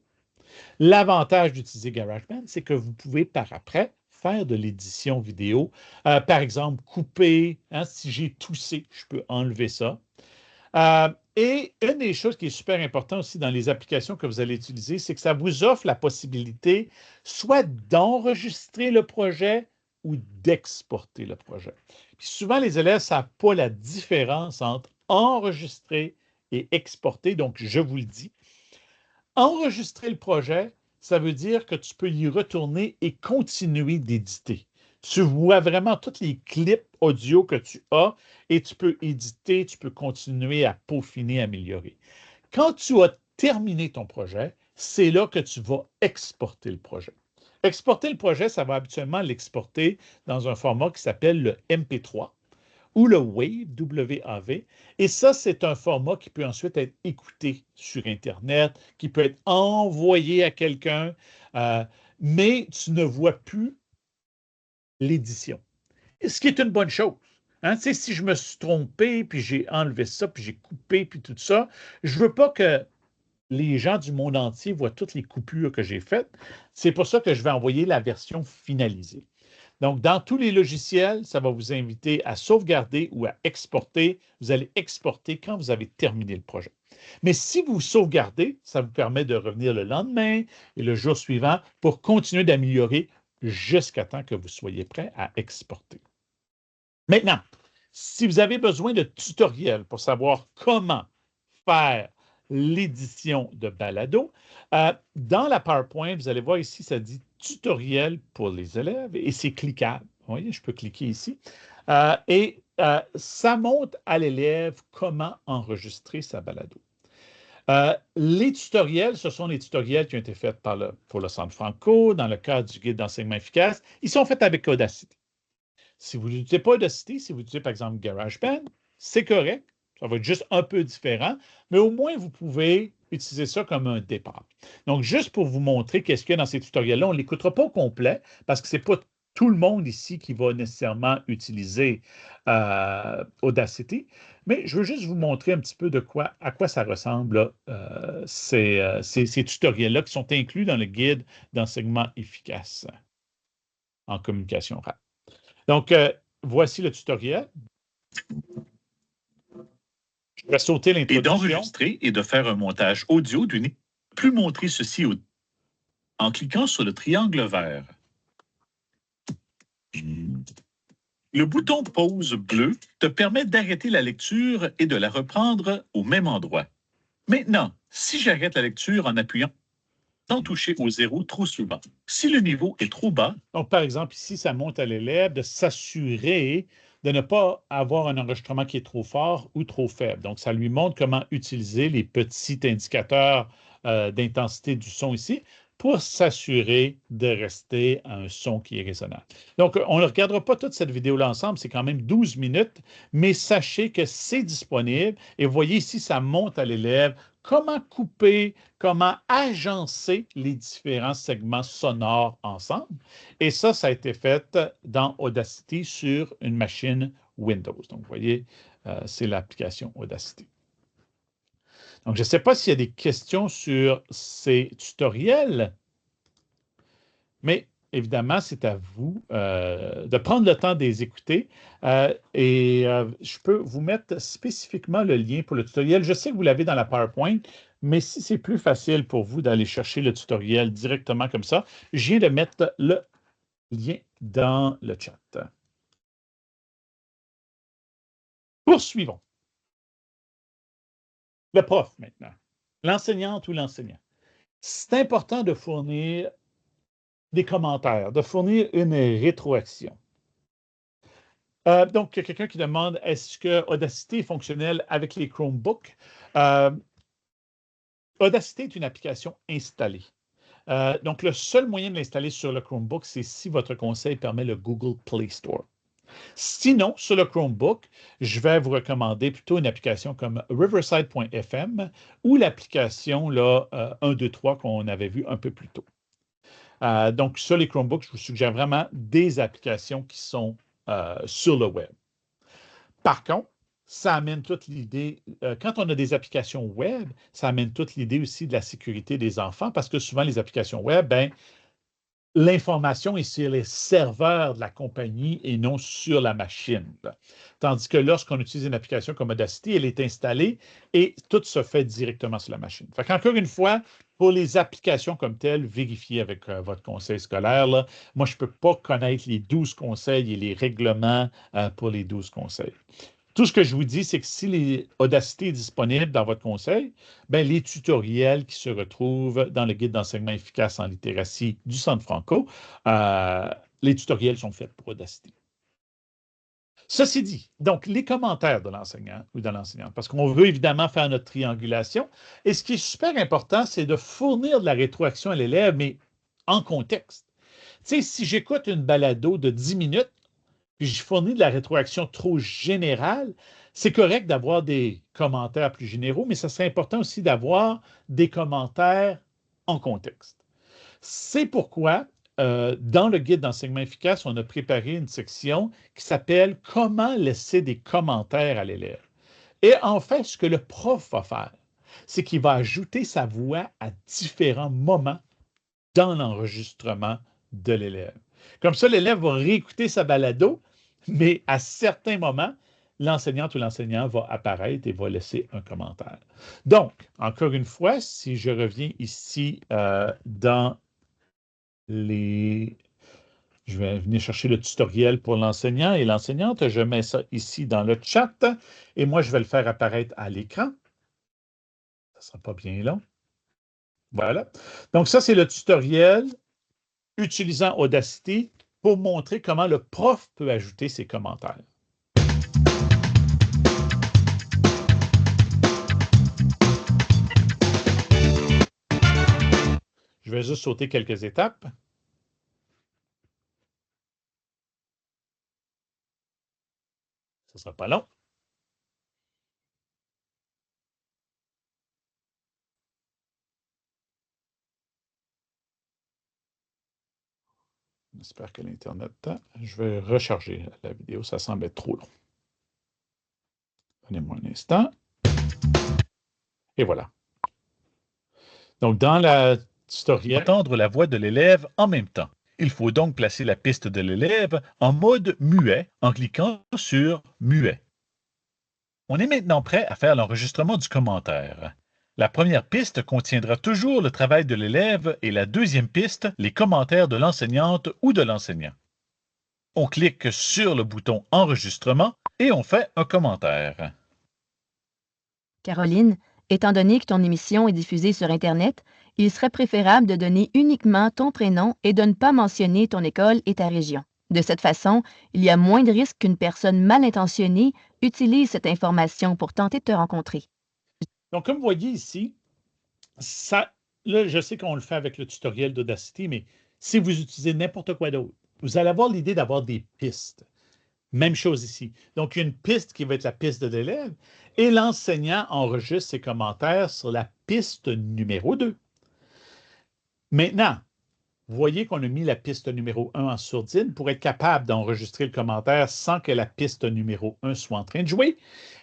L'avantage d'utiliser GarageBand, c'est que vous pouvez par après faire de l'édition vidéo. Par exemple, couper. Hein, si j'ai toussé, je peux enlever ça. Et une des choses qui est super importante aussi dans les applications que vous allez utiliser, c'est que ça vous offre la possibilité soit d'enregistrer le projet ou d'exporter le projet. Puis souvent, les élèves ne savent pas la différence entre enregistrer et exporter. Donc, je vous le dis, enregistrer le projet, ça veut dire que tu peux y retourner et continuer d'éditer. Tu vois vraiment tous les clips audio que tu as et tu peux éditer, tu peux continuer à peaufiner, améliorer. Quand tu as terminé ton projet, c'est là que tu vas exporter le projet. Exporter le projet, ça va habituellement l'exporter dans un format qui s'appelle le MP3 ou le WAV, W-A-V. Et ça, c'est un format qui peut ensuite être écouté sur Internet, qui peut être envoyé à quelqu'un, mais tu ne vois plus l'édition. Ce qui est une bonne chose. Hein? Tu sais, si je me suis trompé, puis j'ai enlevé ça, puis j'ai coupé, puis tout ça, je ne veux pas que les gens du monde entier voient toutes les coupures que j'ai faites. C'est pour ça que je vais envoyer la version finalisée. Donc, dans tous les logiciels, ça va vous inviter à sauvegarder ou à exporter. Vous allez exporter quand vous avez terminé le projet. Mais si vous sauvegardez, ça vous permet de revenir le lendemain et le jour suivant pour continuer d'améliorer jusqu'à temps que vous soyez prêt à exporter. Maintenant, si vous avez besoin de tutoriels pour savoir comment faire l'édition de balado, dans la PowerPoint, vous allez voir ici, ça dit tutoriel pour les élèves et c'est cliquable. Vous voyez, je peux cliquer ici. Ça montre à l'élève comment enregistrer sa balado. Les tutoriels, ce sont les tutoriels qui ont été faits pour le Centre Franco, dans le cadre du guide d'enseignement efficace. Ils sont faits avec Audacity. Si vous n'utilisez pas Audacity, si vous utilisez par exemple GarageBand, c'est correct. Ça va être juste un peu différent, mais au moins vous pouvez utiliser ça comme un départ. Donc, juste pour vous montrer qu'est-ce qu'il y a dans ces tutoriels-là, on ne l'écoutera pas au complet parce que ce n'est pas tout le monde ici qui va nécessairement utiliser Audacity, mais je veux juste vous montrer un petit peu à quoi ça ressemble, ces tutoriels-là qui sont inclus dans le guide d'enseignement efficace en communication orale. Donc, voici le tutoriel. Je vais sauter l'introduction. Et d'enregistrer et de faire un montage audio d'une... Plus montrer ceci en cliquant sur le triangle vert. Le bouton pause bleu te permet d'arrêter la lecture et de la reprendre au même endroit. Maintenant, si j'arrête la lecture en appuyant sans toucher au zéro trop souvent, si le niveau est trop bas... Donc, par exemple, ici, ça montre à l'élève de s'assurer de ne pas avoir un enregistrement qui est trop fort ou trop faible. Donc, ça lui montre comment utiliser les petits indicateurs d'intensité du son ici pour s'assurer de rester à un son qui est raisonnable. Donc, on ne regardera pas toute cette vidéo-là ensemble, c'est quand même 12 minutes, mais sachez que c'est disponible. Et vous voyez ici, ça montre à l'élève comment couper, comment agencer les différents segments sonores ensemble. Et ça a été fait dans Audacity sur une machine Windows. Donc, vous voyez, c'est l'application Audacity. Donc, je ne sais pas s'il y a des questions sur ces tutoriels, mais évidemment, c'est à vous de prendre le temps de les écouter. Je peux vous mettre spécifiquement le lien pour le tutoriel. Je sais que vous l'avez dans la PowerPoint, mais si c'est plus facile pour vous d'aller chercher le tutoriel directement comme ça, je viens de mettre le lien dans le chat. Poursuivons. Le prof maintenant. l'enseignante ou l'enseignant. C'est important de fournir des commentaires, de fournir une rétroaction. Donc, il y a quelqu'un qui demande, est-ce que Audacity est fonctionnel avec les Chromebooks? Audacity est une application installée. Donc, le seul moyen de l'installer sur le Chromebook, c'est si votre conseil permet le Google Play Store. Sinon, sur le Chromebook, je vais vous recommander plutôt une application comme Riverside.fm ou l'application 123 qu'on avait vue un peu plus tôt. Donc, sur les Chromebooks, je vous suggère vraiment des applications qui sont sur le web. Par contre, ça amène toute l'idée, quand on a des applications web, ça amène toute l'idée aussi de la sécurité des enfants parce que souvent, les applications web, l'information est sur les serveurs de la compagnie et non sur la machine. Tandis que lorsqu'on utilise une application comme Audacity, elle est installée et tout se fait directement sur la machine. Fait qu'encore une fois, pour les applications comme telles, vérifiez avec votre conseil scolaire. Là. Moi, je ne peux pas connaître les 12 conseils et les règlements pour les 12 conseils. Tout ce que je vous dis, c'est que si Audacity est disponible dans votre conseil, les tutoriels qui se retrouvent dans le guide d'enseignement efficace en littératie du Centre Franco, les tutoriels sont faits pour Audacity. Ceci dit, donc les commentaires de l'enseignant ou de l'enseignante, parce qu'on veut évidemment faire notre triangulation, et ce qui est super important, c'est de fournir de la rétroaction à l'élève, mais en contexte. Tu sais, si j'écoute une balado de 10 minutes, puis je fournis de la rétroaction trop générale, c'est correct d'avoir des commentaires plus généraux, mais ça serait important aussi d'avoir des commentaires en contexte. C'est pourquoi, dans le guide d'enseignement efficace, on a préparé une section qui s'appelle « Comment laisser des commentaires à l'élève ». Et en fait, ce que le prof va faire, c'est qu'il va ajouter sa voix à différents moments dans l'enregistrement de l'élève. Comme ça, l'élève va réécouter sa balado, mais à certains moments, l'enseignante ou l'enseignant va apparaître et va laisser un commentaire. Donc, encore une fois, si je reviens ici dans les... Je vais venir chercher le tutoriel pour l'enseignant et l'enseignante. Je mets ça ici dans le chat et moi, je vais le faire apparaître à l'écran. Ça ne sera pas bien long. Voilà. Donc, ça, c'est le tutoriel utilisant Audacity pour montrer comment le prof peut ajouter ses commentaires. Je vais juste sauter quelques étapes. Ce ne sera pas long. J'espère que l'Internet... Je vais recharger la vidéo, ça semble être trop long. Donnez-moi un instant. Et voilà. Donc, dans la tutoriel... Entendre la voix de l'élève en même temps. Il faut donc placer la piste de l'élève en mode muet en cliquant sur « Muet ». On est maintenant prêt à faire l'enregistrement du commentaire. La première piste contiendra toujours le travail de l'élève et la deuxième piste, les commentaires de l'enseignante ou de l'enseignant. On clique sur le bouton « Enregistrement » et on fait un commentaire. Caroline, étant donné que ton émission est diffusée sur Internet, il serait préférable de donner uniquement ton prénom et de ne pas mentionner ton école et ta région. De cette façon, il y a moins de risques qu'une personne mal intentionnée utilise cette information pour tenter de te rencontrer. Donc, comme vous voyez ici, là, je sais qu'on le fait avec le tutoriel d'Audacity, mais si vous utilisez n'importe quoi d'autre, vous allez avoir l'idée d'avoir des pistes. Même chose ici. Donc, il y a une piste qui va être la piste de l'élève et l'enseignant enregistre ses commentaires sur la piste numéro 2. Maintenant, vous voyez qu'on a mis la piste numéro 1 en sourdine pour être capable d'enregistrer le commentaire sans que la piste numéro 1 soit en train de jouer.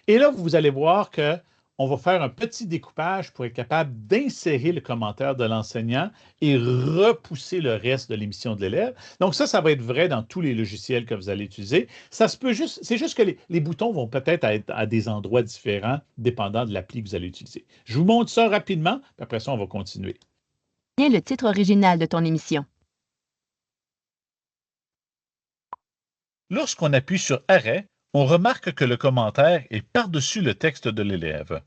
Et là, vous allez voir qu'on va faire un petit découpage pour être capable d'insérer le commentaire de l'enseignant et repousser le reste de l'émission de l'élève. Donc ça va être vrai dans tous les logiciels que vous allez utiliser. C'est juste que les boutons vont peut-être être à des endroits différents dépendant de l'appli que vous allez utiliser. Je vous montre ça rapidement, puis après ça, on va continuer. Le titre original de ton émission. Lorsqu'on appuie sur « Arrêt », on remarque que le commentaire est par-dessus le texte de l'élève.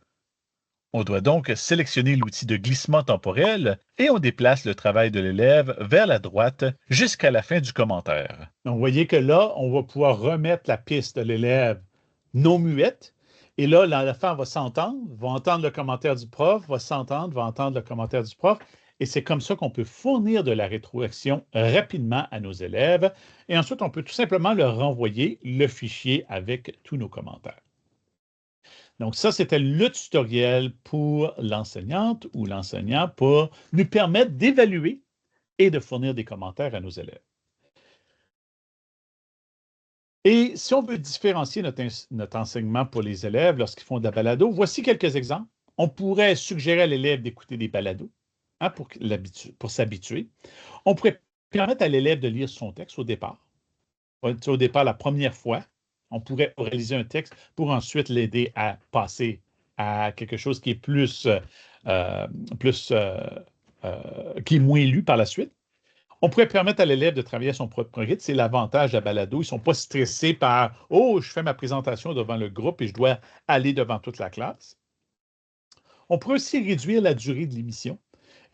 On doit donc sélectionner l'outil de glissement temporel et on déplace le travail de l'élève vers la droite jusqu'à la fin du commentaire. Donc, vous voyez que là, on va pouvoir remettre la piste de l'élève non muette. Et là, l'enfant va s'entendre, va entendre le commentaire du prof, va s'entendre, va entendre le commentaire du prof. Et c'est comme ça qu'on peut fournir de la rétroaction rapidement à nos élèves. Et ensuite, on peut tout simplement leur renvoyer le fichier avec tous nos commentaires. Donc, ça, c'était le tutoriel pour l'enseignante ou l'enseignant pour nous permettre d'évaluer et de fournir des commentaires à nos élèves. Et si on veut différencier notre enseignement pour les élèves lorsqu'ils font de la balado, voici quelques exemples. On pourrait suggérer à l'élève d'écouter des balados pour s'habituer. On pourrait permettre à l'élève de lire son texte au départ. Au départ, la première fois, on pourrait réaliser un texte pour ensuite l'aider à passer à quelque chose qui est qui est moins lu par la suite. On pourrait permettre à l'élève de travailler à son propre rythme. C'est l'avantage de la balado. Ils ne sont pas stressés par « Oh, je fais ma présentation devant le groupe et je dois aller devant toute la classe. » On pourrait aussi réduire la durée de l'émission.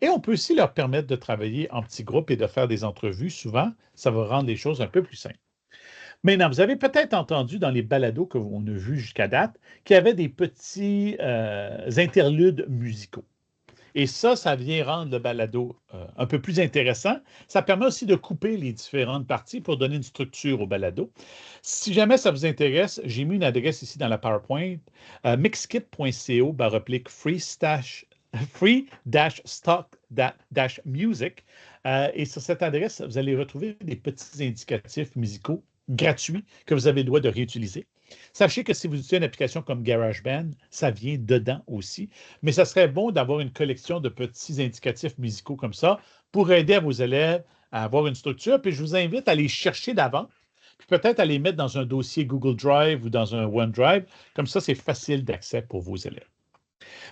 Et on peut aussi leur permettre de travailler en petits groupes et de faire des entrevues. Souvent, ça va rendre les choses un peu plus simples. Maintenant, vous avez peut-être entendu dans les balados qu'on a vus jusqu'à date qu'il y avait des petits interludes musicaux. Et ça vient rendre le balado un peu plus intéressant. Ça permet aussi de couper les différentes parties pour donner une structure au balado. Si jamais ça vous intéresse, j'ai mis une adresse ici dans la PowerPoint, mixkit.co/free-stock-music. Et sur cette adresse, vous allez retrouver des petits indicatifs musicaux gratuits que vous avez le droit de réutiliser. Sachez que si vous utilisez une application comme GarageBand, ça vient dedans aussi, mais ça serait bon d'avoir une collection de petits indicatifs musicaux comme ça pour aider à vos élèves à avoir une structure. Puis je vous invite à les chercher d'avant, puis peut-être à les mettre dans un dossier Google Drive ou dans un OneDrive. Comme ça, c'est facile d'accès pour vos élèves.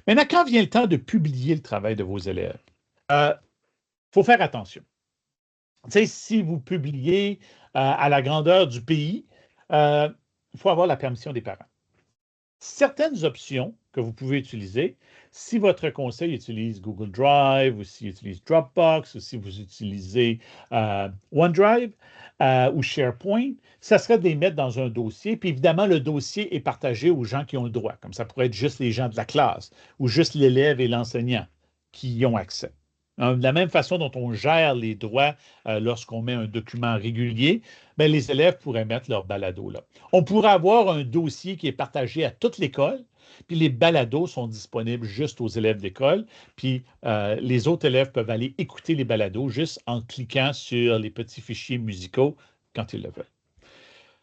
Maintenant, quand vient le temps de publier le travail de vos élèves, il faut faire attention. Tu sais, si vous publiez à la grandeur du pays, il faut avoir la permission des parents. Certaines options que vous pouvez utiliser, si votre conseil utilise Google Drive ou s'il utilise Dropbox ou si vous utilisez OneDrive ou SharePoint, ça serait de les mettre dans un dossier. Puis évidemment, le dossier est partagé aux gens qui ont le droit, comme ça pourrait être juste les gens de la classe ou juste l'élève et l'enseignant qui y ont accès. De la même façon dont on gère les droits lorsqu'on met un document régulier, bien, les élèves pourraient mettre leur balado là. On pourrait avoir un dossier qui est partagé à toute l'école, puis les balados sont disponibles juste aux élèves d'école, puis les autres élèves peuvent aller écouter les balados juste en cliquant sur les petits fichiers musicaux quand ils le veulent.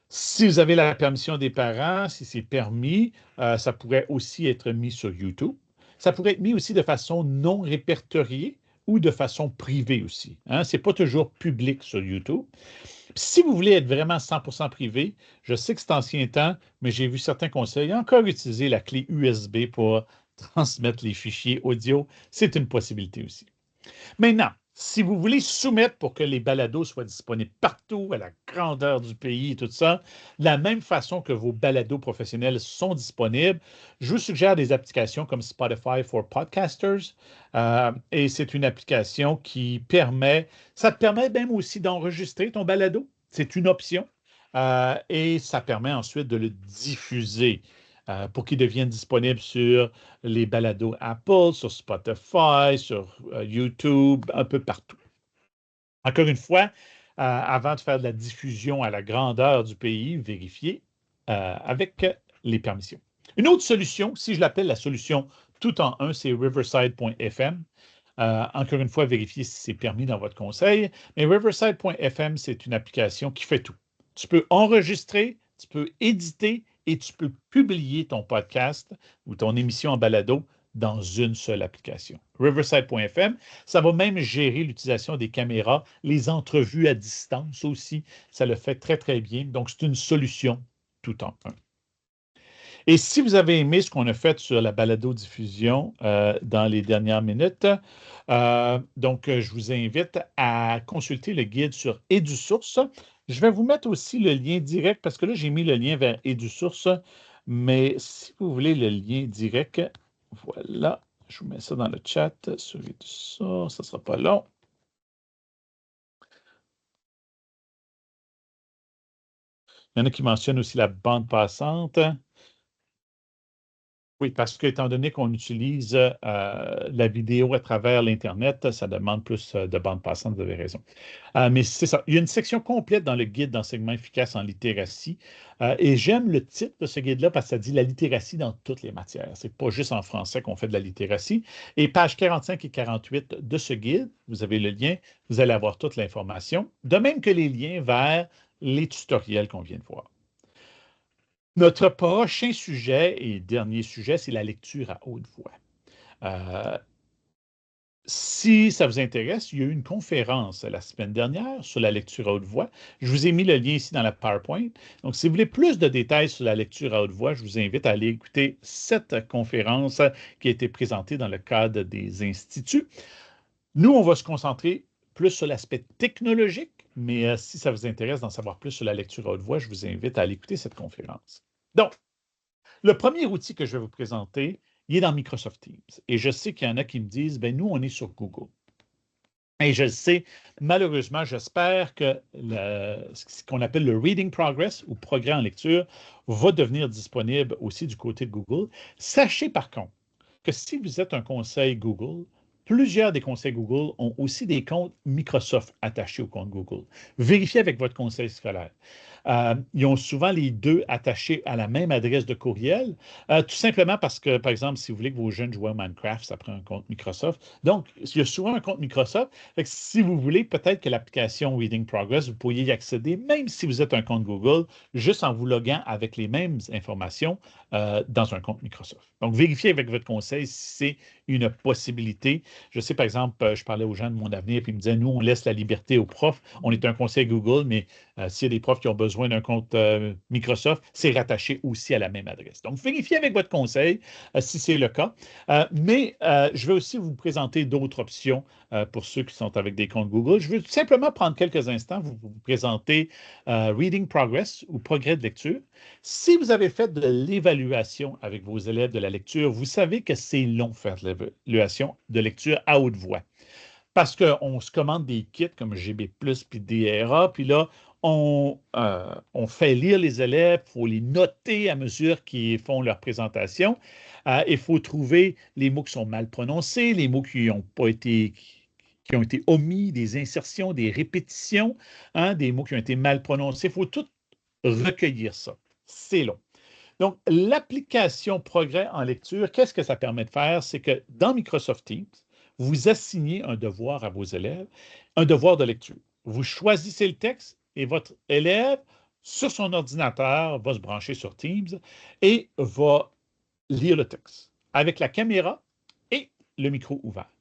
Si vous avez la permission des parents, si c'est permis, ça pourrait aussi être mis sur YouTube. Ça pourrait être mis aussi de façon non répertoriée ou de façon privée aussi. Hein? Ce n'est pas toujours public sur YouTube. Puis si vous voulez être vraiment 100% privé, je sais que c'est ancien temps, mais j'ai vu certains conseils encore utiliser la clé USB pour transmettre les fichiers audio. C'est une possibilité aussi. Maintenant, si vous voulez soumettre pour que les balados soient disponibles partout, à la grandeur du pays et tout ça, de la même façon que vos balados professionnels sont disponibles, je vous suggère des applications comme Spotify for Podcasters. Et c'est une application ça te permet même aussi d'enregistrer ton balado. C'est une option. Et ça permet ensuite de le diffuser pour qu'il devienne disponible sur les balados Apple, sur Spotify, sur YouTube, un peu partout. Encore une fois, avant de faire de la diffusion à la grandeur du pays, vérifiez avec les permissions. Une autre solution, si je l'appelle la solution tout en un, c'est riverside.fm. Encore une fois, vérifiez si c'est permis dans votre conseil. Mais riverside.fm, c'est une application qui fait tout. Tu peux enregistrer, tu peux éditer et tu peux publier ton podcast ou ton émission en balado dans une seule application. Riverside.fm, ça va même gérer l'utilisation des caméras, les entrevues à distance aussi. Ça le fait très, très bien. Donc, c'est une solution tout en un. Et si vous avez aimé ce qu'on a fait sur la balado-diffusion dans les dernières minutes, je vous invite à consulter le guide sur EduSource. Je vais vous mettre aussi le lien direct, parce que là, j'ai mis le lien vers EduSource, mais si vous voulez le lien direct, Voilà, je vous mets ça dans le chat. Souris tout ça, ça ne sera pas long. Il y en a qui mentionnent aussi la bande passante. Oui, parce qu'étant donné qu'on utilise la vidéo à travers l'Internet, ça demande plus de bande passante, vous avez raison. Mais c'est ça. Il y a une section complète dans le guide d'enseignement efficace en littératie. Et j'aime le titre de ce guide-là parce que ça dit la littératie dans toutes les matières. Ce n'est pas juste en français qu'on fait de la littératie. Et pages 45 et 48 de ce guide, vous avez le lien, vous allez avoir toute l'information, de même que les liens vers les tutoriels qu'on vient de voir. Notre prochain sujet et dernier sujet, c'est la lecture à haute voix. Si ça vous intéresse, il y a eu une conférence la semaine dernière sur la lecture à haute voix. Je vous ai mis le lien ici dans la PowerPoint. Donc, si vous voulez plus de détails sur la lecture à haute voix, je vous invite à aller écouter cette conférence qui a été présentée dans le cadre des instituts. Nous, on va se concentrer plus sur l'aspect technologique, mais si ça vous intéresse d'en savoir plus sur la lecture à haute voix, je vous invite à aller écouter cette conférence. Donc, le premier outil que je vais vous présenter, il est dans Microsoft Teams. Et je sais qu'il y en a qui me disent, ben nous, on est sur Google. Et je le sais, malheureusement, j'espère que ce qu'on appelle le Reading Progress ou progrès en lecture va devenir disponible aussi du côté de Google. Sachez par contre que si vous êtes un conseil Google, plusieurs des conseils Google ont aussi des comptes Microsoft attachés au compte Google. Vérifiez avec votre conseil scolaire. Ils ont souvent les deux attachés à la même adresse de courriel, tout simplement parce que, par exemple, si vous voulez que vos jeunes jouent à Minecraft, ça prend un compte Microsoft. Donc, il y a souvent un compte Microsoft. Fait que si vous voulez, peut-être que l'application Reading Progress, vous pourriez y accéder, même si vous êtes un compte Google, juste en vous loguant avec les mêmes informations dans un compte Microsoft. Donc, vérifiez avec votre conseil si c'est une possibilité. Je sais, par exemple, je parlais aux gens de mon avenir, puis ils me disaient, nous, on laisse la liberté aux profs. On est un conseil Google, mais s'il y a des profs qui ont besoin d'un compte Microsoft, c'est rattaché aussi à la même adresse. Donc, vérifiez avec votre conseil si c'est le cas. Mais je vais aussi vous présenter d'autres options pour ceux qui sont avec des comptes Google. Je vais tout simplement prendre quelques instants, vous présenter Reading Progress ou progrès de lecture. Si vous avez fait de l'évaluation avec vos élèves de la lecture, vous savez que c'est long faire de l'évaluation de lecture à haute voix. Parce qu'on se commande des kits comme GB+, puis DRA, puis là, on fait lire les élèves, il faut les noter à mesure qu'ils font leur présentation. Il faut trouver les mots qui sont mal prononcés, les mots qui ont été omis, des insertions, des répétitions, des mots qui ont été mal prononcés. Il faut tout recueillir ça. C'est long. Donc, l'application Progrès en lecture, qu'est-ce que ça permet de faire? C'est que dans Microsoft Teams, vous assignez un devoir à vos élèves, un devoir de lecture. Vous choisissez le texte et votre élève, sur son ordinateur, va se brancher sur Teams et va lire le texte avec la caméra et le micro ouvert.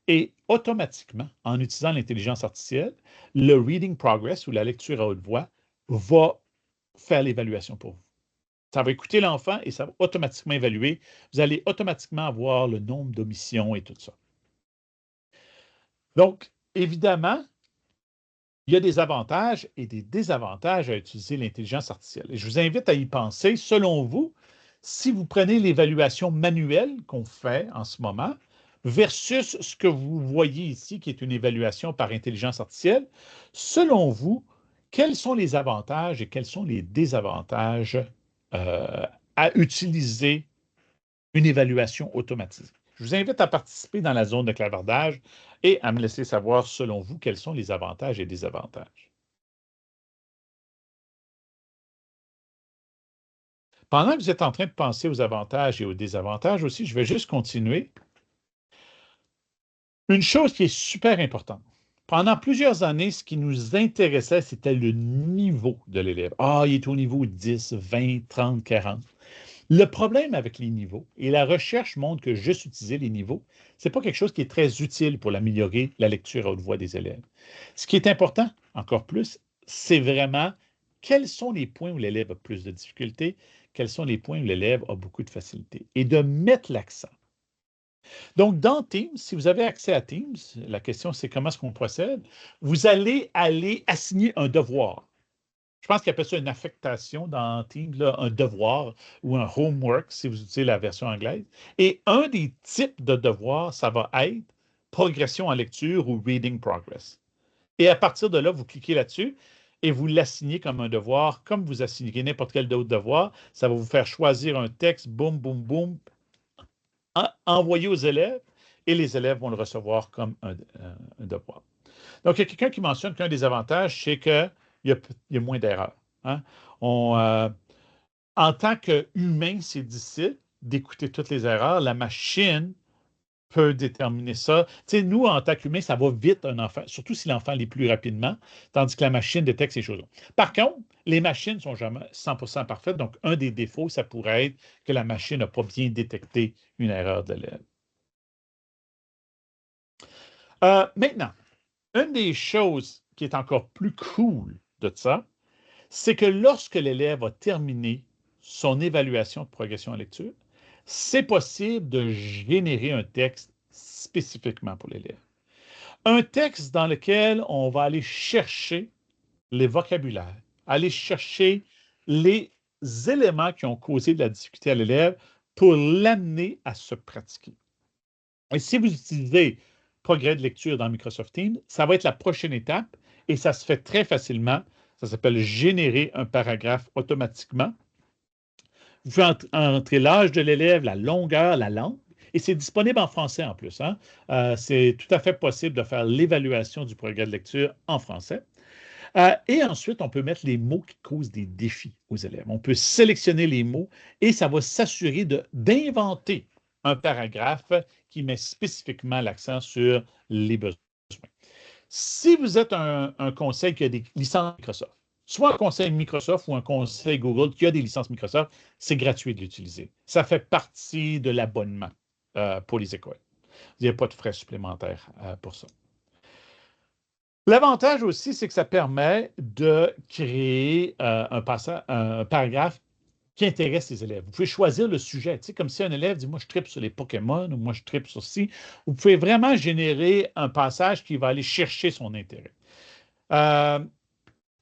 Et automatiquement, en utilisant l'intelligence artificielle, le Reading Progress ou la lecture à haute voix va faire l'évaluation pour vous. Ça va écouter l'enfant et ça va automatiquement évaluer. Vous allez automatiquement avoir le nombre d'omissions et tout ça. Donc, évidemment, il y a des avantages et des désavantages à utiliser l'intelligence artificielle. Et je vous invite à y penser. Selon vous, si vous prenez l'évaluation manuelle qu'on fait en ce moment versus ce que vous voyez ici, qui est une évaluation par intelligence artificielle, selon vous, quels sont les avantages et quels sont les désavantages à utiliser une évaluation automatisée? Je vous invite à participer dans la zone de clavardage et à me laisser savoir, selon vous, quels sont les avantages et désavantages. Pendant que vous êtes en train de penser aux avantages et aux désavantages aussi, je vais juste continuer. Une chose qui est super importante. Pendant plusieurs années, ce qui nous intéressait, c'était le niveau de l'élève. Ah, il est au niveau 10, 20, 30, 40. Le problème avec les niveaux, et la recherche montre que juste utiliser les niveaux, ce n'est pas quelque chose qui est très utile pour améliorer la lecture à haute voix des élèves. Ce qui est important, encore plus, c'est vraiment quels sont les points où l'élève a plus de difficultés, quels sont les points où l'élève a beaucoup de facilité, et de mettre l'accent. Donc, dans Teams, si vous avez accès à Teams, la question c'est comment est-ce qu'on procède, vous allez assigner un devoir je pense qu'il appelle ça une affectation dans Teams, là, un devoir ou un homework, si vous utilisez la version anglaise. Et un des types de devoirs, ça va être progression en lecture ou reading progress. Et à partir de là, vous cliquez là-dessus et vous l'assignez comme un devoir, comme vous assignez n'importe quel autre devoir. Ça va vous faire choisir un texte, boum, boum, boum, envoyer aux élèves et les élèves vont le recevoir comme un devoir. Donc, il y a quelqu'un qui mentionne qu'un des avantages, c'est qu'il y a moins d'erreurs. Hein? En tant qu'humain, c'est difficile d'écouter toutes les erreurs. La machine peut déterminer ça. Tu sais, nous, en tant qu'humain, ça va vite, un enfant, surtout si l'enfant lit plus rapidement, tandis que la machine détecte ces choses-là. Par contre, les machines ne sont jamais 100% parfaites, donc un des défauts, ça pourrait être que la machine n'a pas bien détecté une erreur de l'élève. Maintenant, une des choses qui est encore plus cool de ça, c'est que lorsque l'élève a terminé son évaluation de progression en lecture, c'est possible de générer un texte spécifiquement pour l'élève. Un texte dans lequel on va aller chercher les vocabulaires, aller chercher les éléments qui ont causé de la difficulté à l'élève pour l'amener à se pratiquer. Et si vous utilisez progrès de lecture dans Microsoft Teams, ça va être la prochaine étape et ça se fait très facilement. Ça s'appelle générer un paragraphe automatiquement. Vous pouvez entrer l'âge de l'élève, la longueur, la langue, et c'est disponible en français en plus. Hein? C'est tout à fait possible de faire l'évaluation du progrès de lecture en français. Et ensuite, on peut mettre les mots qui causent des défis aux élèves. On peut sélectionner les mots et ça va s'assurer d'inventer un paragraphe qui met spécifiquement l'accent sur les besoins. Si vous êtes un conseil qui a des licences Microsoft, soit un conseil Microsoft ou un conseil Google qui a des licences Microsoft, c'est gratuit de l'utiliser. Ça fait partie de l'abonnement pour les écoles. Il n'y a pas de frais supplémentaires pour ça. L'avantage aussi, c'est que ça permet de créer un paragraphe qui intéresse les élèves. Vous pouvez choisir le sujet. Tu sais, comme si un élève dit « Moi, je tripe sur les Pokémon » ou « Moi, je tripe sur ci ». Vous pouvez vraiment générer un passage qui va aller chercher son intérêt.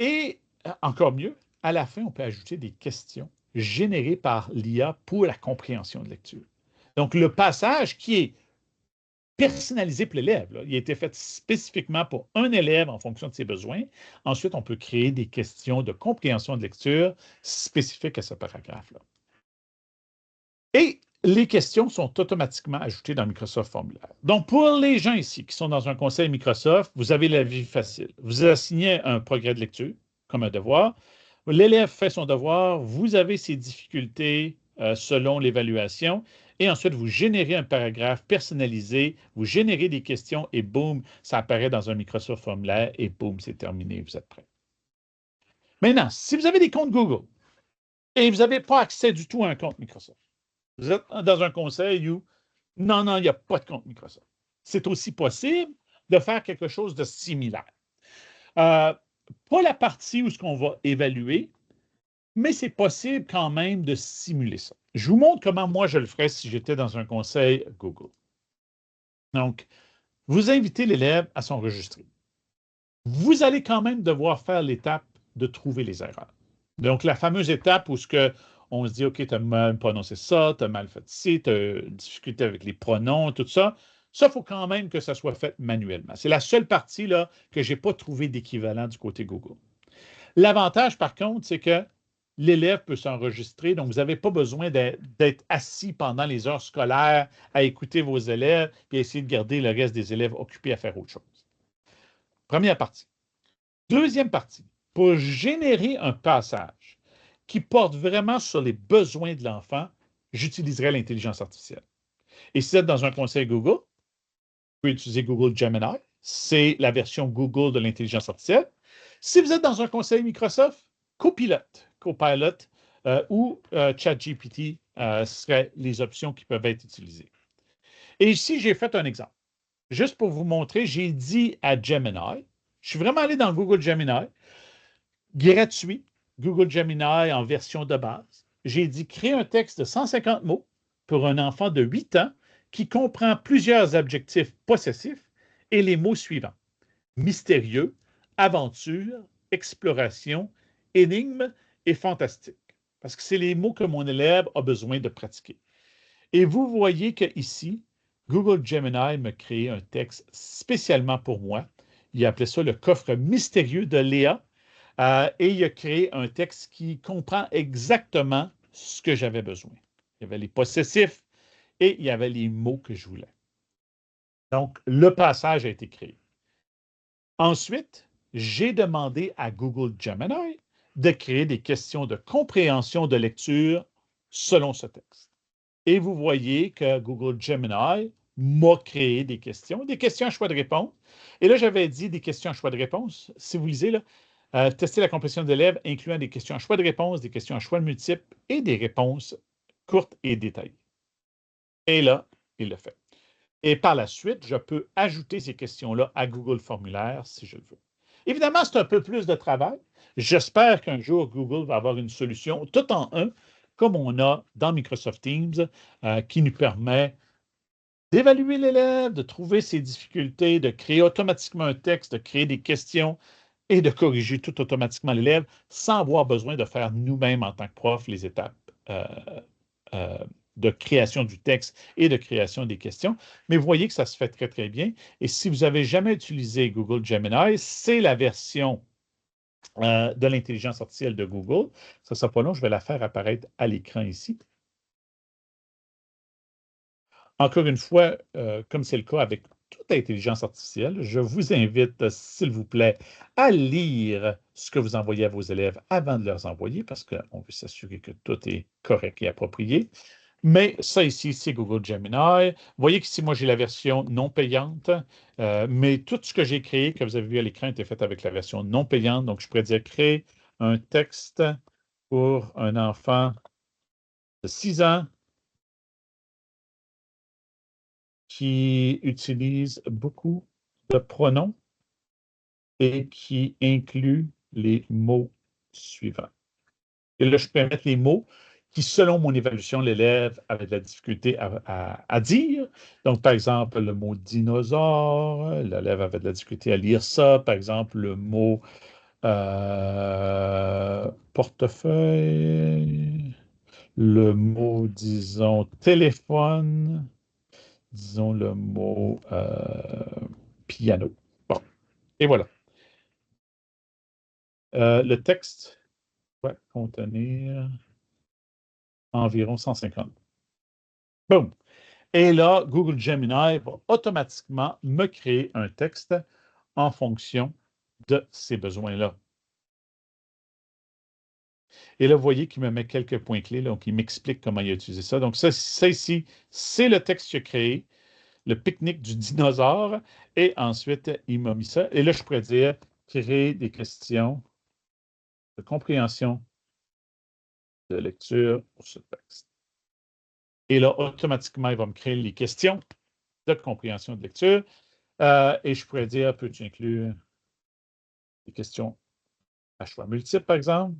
Et encore mieux, à la fin, on peut ajouter des questions générées par l'IA pour la compréhension de lecture. Donc, le passage qui est personnalisé pour l'élève, il a été fait spécifiquement pour un élève en fonction de ses besoins. Ensuite, on peut créer des questions de compréhension de lecture spécifiques à ce paragraphe-là. Et les questions sont automatiquement ajoutées dans Microsoft Formulaire. Donc, pour les gens ici qui sont dans un conseil Microsoft, vous avez la vie facile. Vous assignez un progrès de lecture comme un devoir. L'élève fait son devoir. Vous avez ses difficultés selon l'évaluation. Et ensuite, vous générez un paragraphe personnalisé, vous générez des questions et boum, ça apparaît dans un Microsoft Formulaire et boum, c'est terminé, vous êtes prêt. Maintenant, si vous avez des comptes Google et vous n'avez pas accès du tout à un compte Microsoft, vous êtes dans un conseil où non, il n'y a pas de compte Microsoft. C'est aussi possible de faire quelque chose de similaire. Pas la partie où ce qu'on va évaluer, mais c'est possible quand même de simuler ça. Je vous montre comment moi je le ferais si j'étais dans un conseil Google. Donc, vous invitez l'élève à s'enregistrer. Vous allez quand même devoir faire l'étape de trouver les erreurs. Donc, la fameuse étape où on se dit, OK, tu as mal prononcé ça, tu as mal fait ci, tu as discuté avec les pronoms, tout ça. Ça, il faut quand même que ça soit fait manuellement. C'est la seule partie là, que je n'ai pas trouvé d'équivalent du côté Google. L'avantage, par contre, c'est que l'élève peut s'enregistrer, donc vous n'avez pas besoin d'être assis pendant les heures scolaires à écouter vos élèves et essayer de garder le reste des élèves occupés à faire autre chose. Première partie. Deuxième partie, pour générer un passage qui porte vraiment sur les besoins de l'enfant, j'utiliserai l'intelligence artificielle. Et si vous êtes dans un conseil Google, vous pouvez utiliser Google Gemini. C'est la version Google de l'intelligence artificielle. Si vous êtes dans un conseil Microsoft, Copilot ou ChatGPT seraient les options qui peuvent être utilisées. Et ici, j'ai fait un exemple. Juste pour vous montrer, j'ai dit à Gemini, je suis vraiment allé dans Google Gemini, gratuit, Google Gemini en version de base. J'ai dit créer un texte de 150 mots pour un enfant de 8 ans qui comprend plusieurs adjectifs possessifs et les mots suivants. Mystérieux, aventure, exploration énigme et fantastique, parce que c'est les mots que mon élève a besoin de pratiquer. Et vous voyez qu'ici, Google Gemini m'a créé un texte spécialement pour moi. Il a appelé ça le coffre mystérieux de Léa. Et il a créé un texte qui comprend exactement ce que j'avais besoin. Il y avait les possessifs et il y avait les mots que je voulais. Donc, le passage a été créé. Ensuite, j'ai demandé à Google Gemini de créer des questions de compréhension de lecture selon ce texte. Et vous voyez que Google Gemini m'a créé des questions à choix de réponse. Et là, j'avais dit des questions à choix de réponse. Si vous lisez, là, tester la compréhension de l'élève, incluant des questions à choix de réponse, des questions à choix multiples et des réponses courtes et détaillées. Et là, il le fait. Et par la suite, je peux ajouter ces questions-là à Google Formulaire si je le veux. Évidemment, c'est un peu plus de travail. J'espère qu'un jour, Google va avoir une solution tout en un, comme on a dans Microsoft Teams, qui nous permet d'évaluer l'élève, de trouver ses difficultés, de créer automatiquement un texte, de créer des questions et de corriger tout automatiquement l'élève sans avoir besoin de faire nous-mêmes en tant que prof les étapes de création du texte et de création des questions. Mais vous voyez que ça se fait très, très bien. Et si vous n'avez jamais utilisé Google Gemini, c'est la version de l'intelligence artificielle de Google. Ça ne sera pas long, je vais la faire apparaître à l'écran ici. Encore une fois, comme c'est le cas avec toute l'intelligence artificielle, je vous invite, s'il vous plaît, à lire ce que vous envoyez à vos élèves avant de leur envoyer, parce qu'on veut s'assurer que tout est correct et approprié. Mais ça ici, c'est Google Gemini. Vous voyez qu'ici, moi, j'ai la version non payante, mais tout ce que j'ai créé, que vous avez vu à l'écran, était fait avec la version non payante. Donc, je pourrais dire créer un texte pour un enfant de 6 ans qui utilise beaucoup de pronoms et qui inclut les mots suivants. Et là, je peux mettre les mots qui, selon mon évaluation, l'élève avait de la difficulté à dire. Donc, par exemple, le mot dinosaure, l'élève avait de la difficulté à lire ça. Par exemple, le mot portefeuille, le mot, disons, téléphone, disons le mot piano. Bon, et voilà. Le texte va contenir environ 150. Boum! Et là, Google Gemini va automatiquement me créer un texte en fonction de ces besoins-là. Et là, vous voyez qu'il me met quelques points clés, là, donc il m'explique comment il a utilisé ça. Donc, ça ici, c'est le texte qu'il a créé, le pique-nique du dinosaure, et ensuite, il m'a mis ça. Et là, je pourrais dire créer des questions de compréhension de lecture pour ce texte. Et là, automatiquement, il va me créer les questions de compréhension de lecture. Et je pourrais dire, peux-tu inclure des questions à choix multiples, par exemple?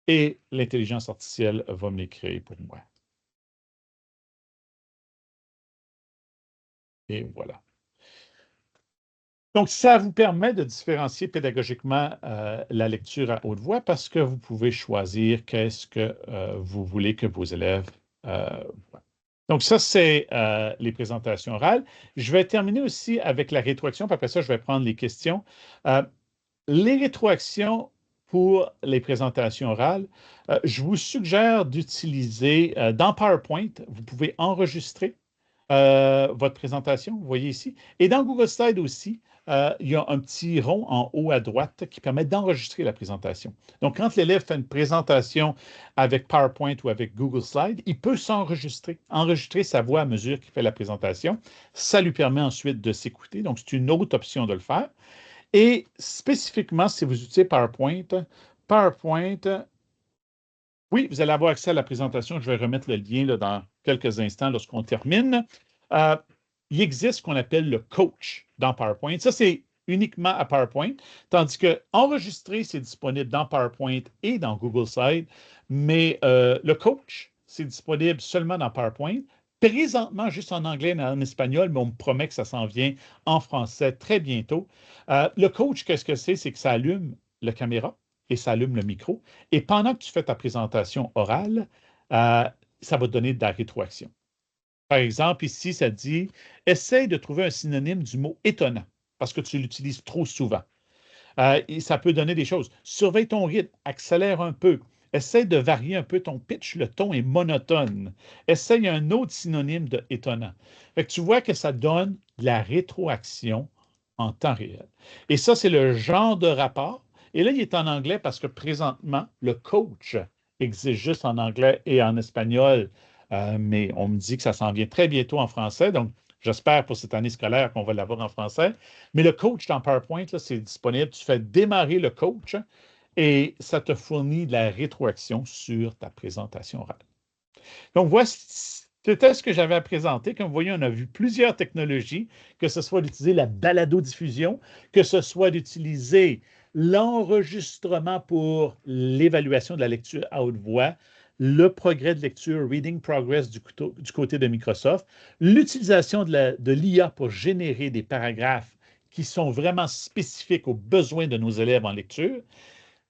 Et l'intelligence artificielle va me les créer pour moi. Et voilà. Donc, ça vous permet de différencier pédagogiquement la lecture à haute voix parce que vous pouvez choisir qu'est-ce que vous voulez que vos élèves voient. Donc, ça, c'est les présentations orales. Je vais terminer aussi avec la rétroaction, puis après ça, je vais prendre les questions. Les rétroactions pour les présentations orales, je vous suggère d'utiliser dans PowerPoint, vous pouvez enregistrer votre présentation, vous voyez ici. Et dans Google Slides aussi, il y a un petit rond en haut à droite qui permet d'enregistrer la présentation. Donc, quand l'élève fait une présentation avec PowerPoint ou avec Google Slides, il peut enregistrer sa voix à mesure qu'il fait la présentation. Ça lui permet ensuite de s'écouter. Donc, c'est une autre option de le faire. Et spécifiquement, si vous utilisez PowerPoint, oui, vous allez avoir accès à la présentation. Je vais remettre le lien là, dans quelques instants lorsqu'on termine. Il existe ce qu'on appelle le coach dans PowerPoint. Ça, c'est uniquement à PowerPoint, tandis que enregistrer, c'est disponible dans PowerPoint et dans Google Slides, mais le coach, c'est disponible seulement dans PowerPoint. Présentement, juste en anglais et en espagnol, mais on me promet que ça s'en vient en français très bientôt. Le coach, qu'est-ce que c'est? C'est que ça allume la caméra. et ça allume le micro. Et pendant que tu fais ta présentation orale, ça va te donner de la rétroaction. Par exemple, ici, ça dit « Essaye de trouver un synonyme du mot étonnant » parce que tu l'utilises trop souvent. Et ça peut donner des choses. Surveille ton rythme, accélère un peu. Essaye de varier un peu ton pitch, le ton est monotone. Essaye un autre synonyme de étonnant. Fait que tu vois que ça donne de la rétroaction en temps réel. Et ça, c'est le genre de rapport. Et là, il est en anglais parce que présentement, le coach existe juste en anglais et en espagnol. Mais on me dit que ça s'en vient très bientôt en français. Donc, j'espère pour cette année scolaire qu'on va l'avoir en français. Mais le coach dans PowerPoint, là, c'est disponible. Tu fais démarrer le coach et ça te fournit de la rétroaction sur ta présentation orale. Donc, voici, c'était ce que j'avais à présenter. Comme vous voyez, on a vu plusieurs technologies, que ce soit d'utiliser la balado-diffusion, que ce soit d'utiliser l'enregistrement pour l'évaluation de la lecture à haute voix, le progrès de lecture, Reading Progress du côté de Microsoft, l'utilisation de l'IA pour générer des paragraphes qui sont vraiment spécifiques aux besoins de nos élèves en lecture,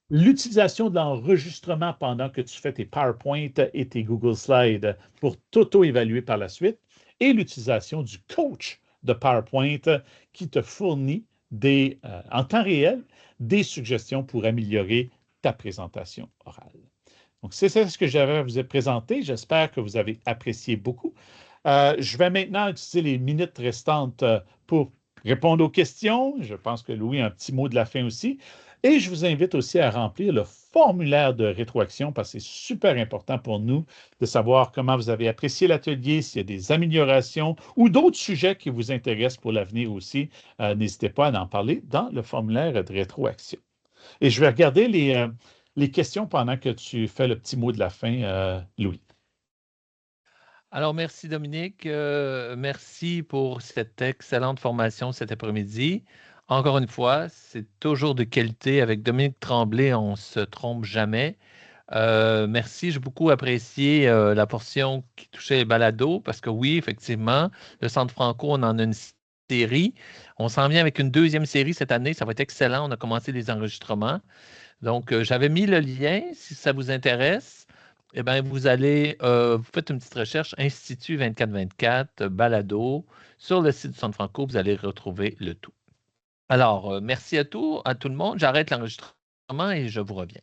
l'utilisation de l'enregistrement pendant que tu fais tes PowerPoint et tes Google Slides pour t'auto-évaluer par la suite, et l'utilisation du coach de PowerPoint qui te fournit en temps réel des suggestions pour améliorer ta présentation orale. Donc, c'est ça ce que j'avais à vous présenter. J'espère que vous avez apprécié beaucoup. Je vais maintenant utiliser les minutes restantes pour répondre aux questions. Je pense que Louis a un petit mot de la fin aussi. Et je vous invite aussi à remplir le formulaire de rétroaction parce que c'est super important pour nous de savoir comment vous avez apprécié l'atelier, s'il y a des améliorations ou d'autres sujets qui vous intéressent pour l'avenir aussi. N'hésitez pas à en parler dans le formulaire de rétroaction. Et je vais regarder les questions pendant que tu fais le petit mot de la fin, Louis. Alors, merci Dominique. Merci pour cette excellente formation cet après-midi. Encore une fois, c'est toujours de qualité. Avec Dominique Tremblay, on ne se trompe jamais. Merci, j'ai beaucoup apprécié la portion qui touchait les balados parce que oui, effectivement, le Centre Franco, on en a une série. On s'en vient avec une deuxième série cette année. Ça va être excellent. On a commencé les enregistrements. Donc, j'avais mis le lien. Si ça vous intéresse, eh bien, vous faites une petite recherche Institut 2424, balado. Sur le site du Centre Franco, vous allez retrouver le tout. Alors, merci à tout le monde. J'arrête l'enregistrement et je vous reviens.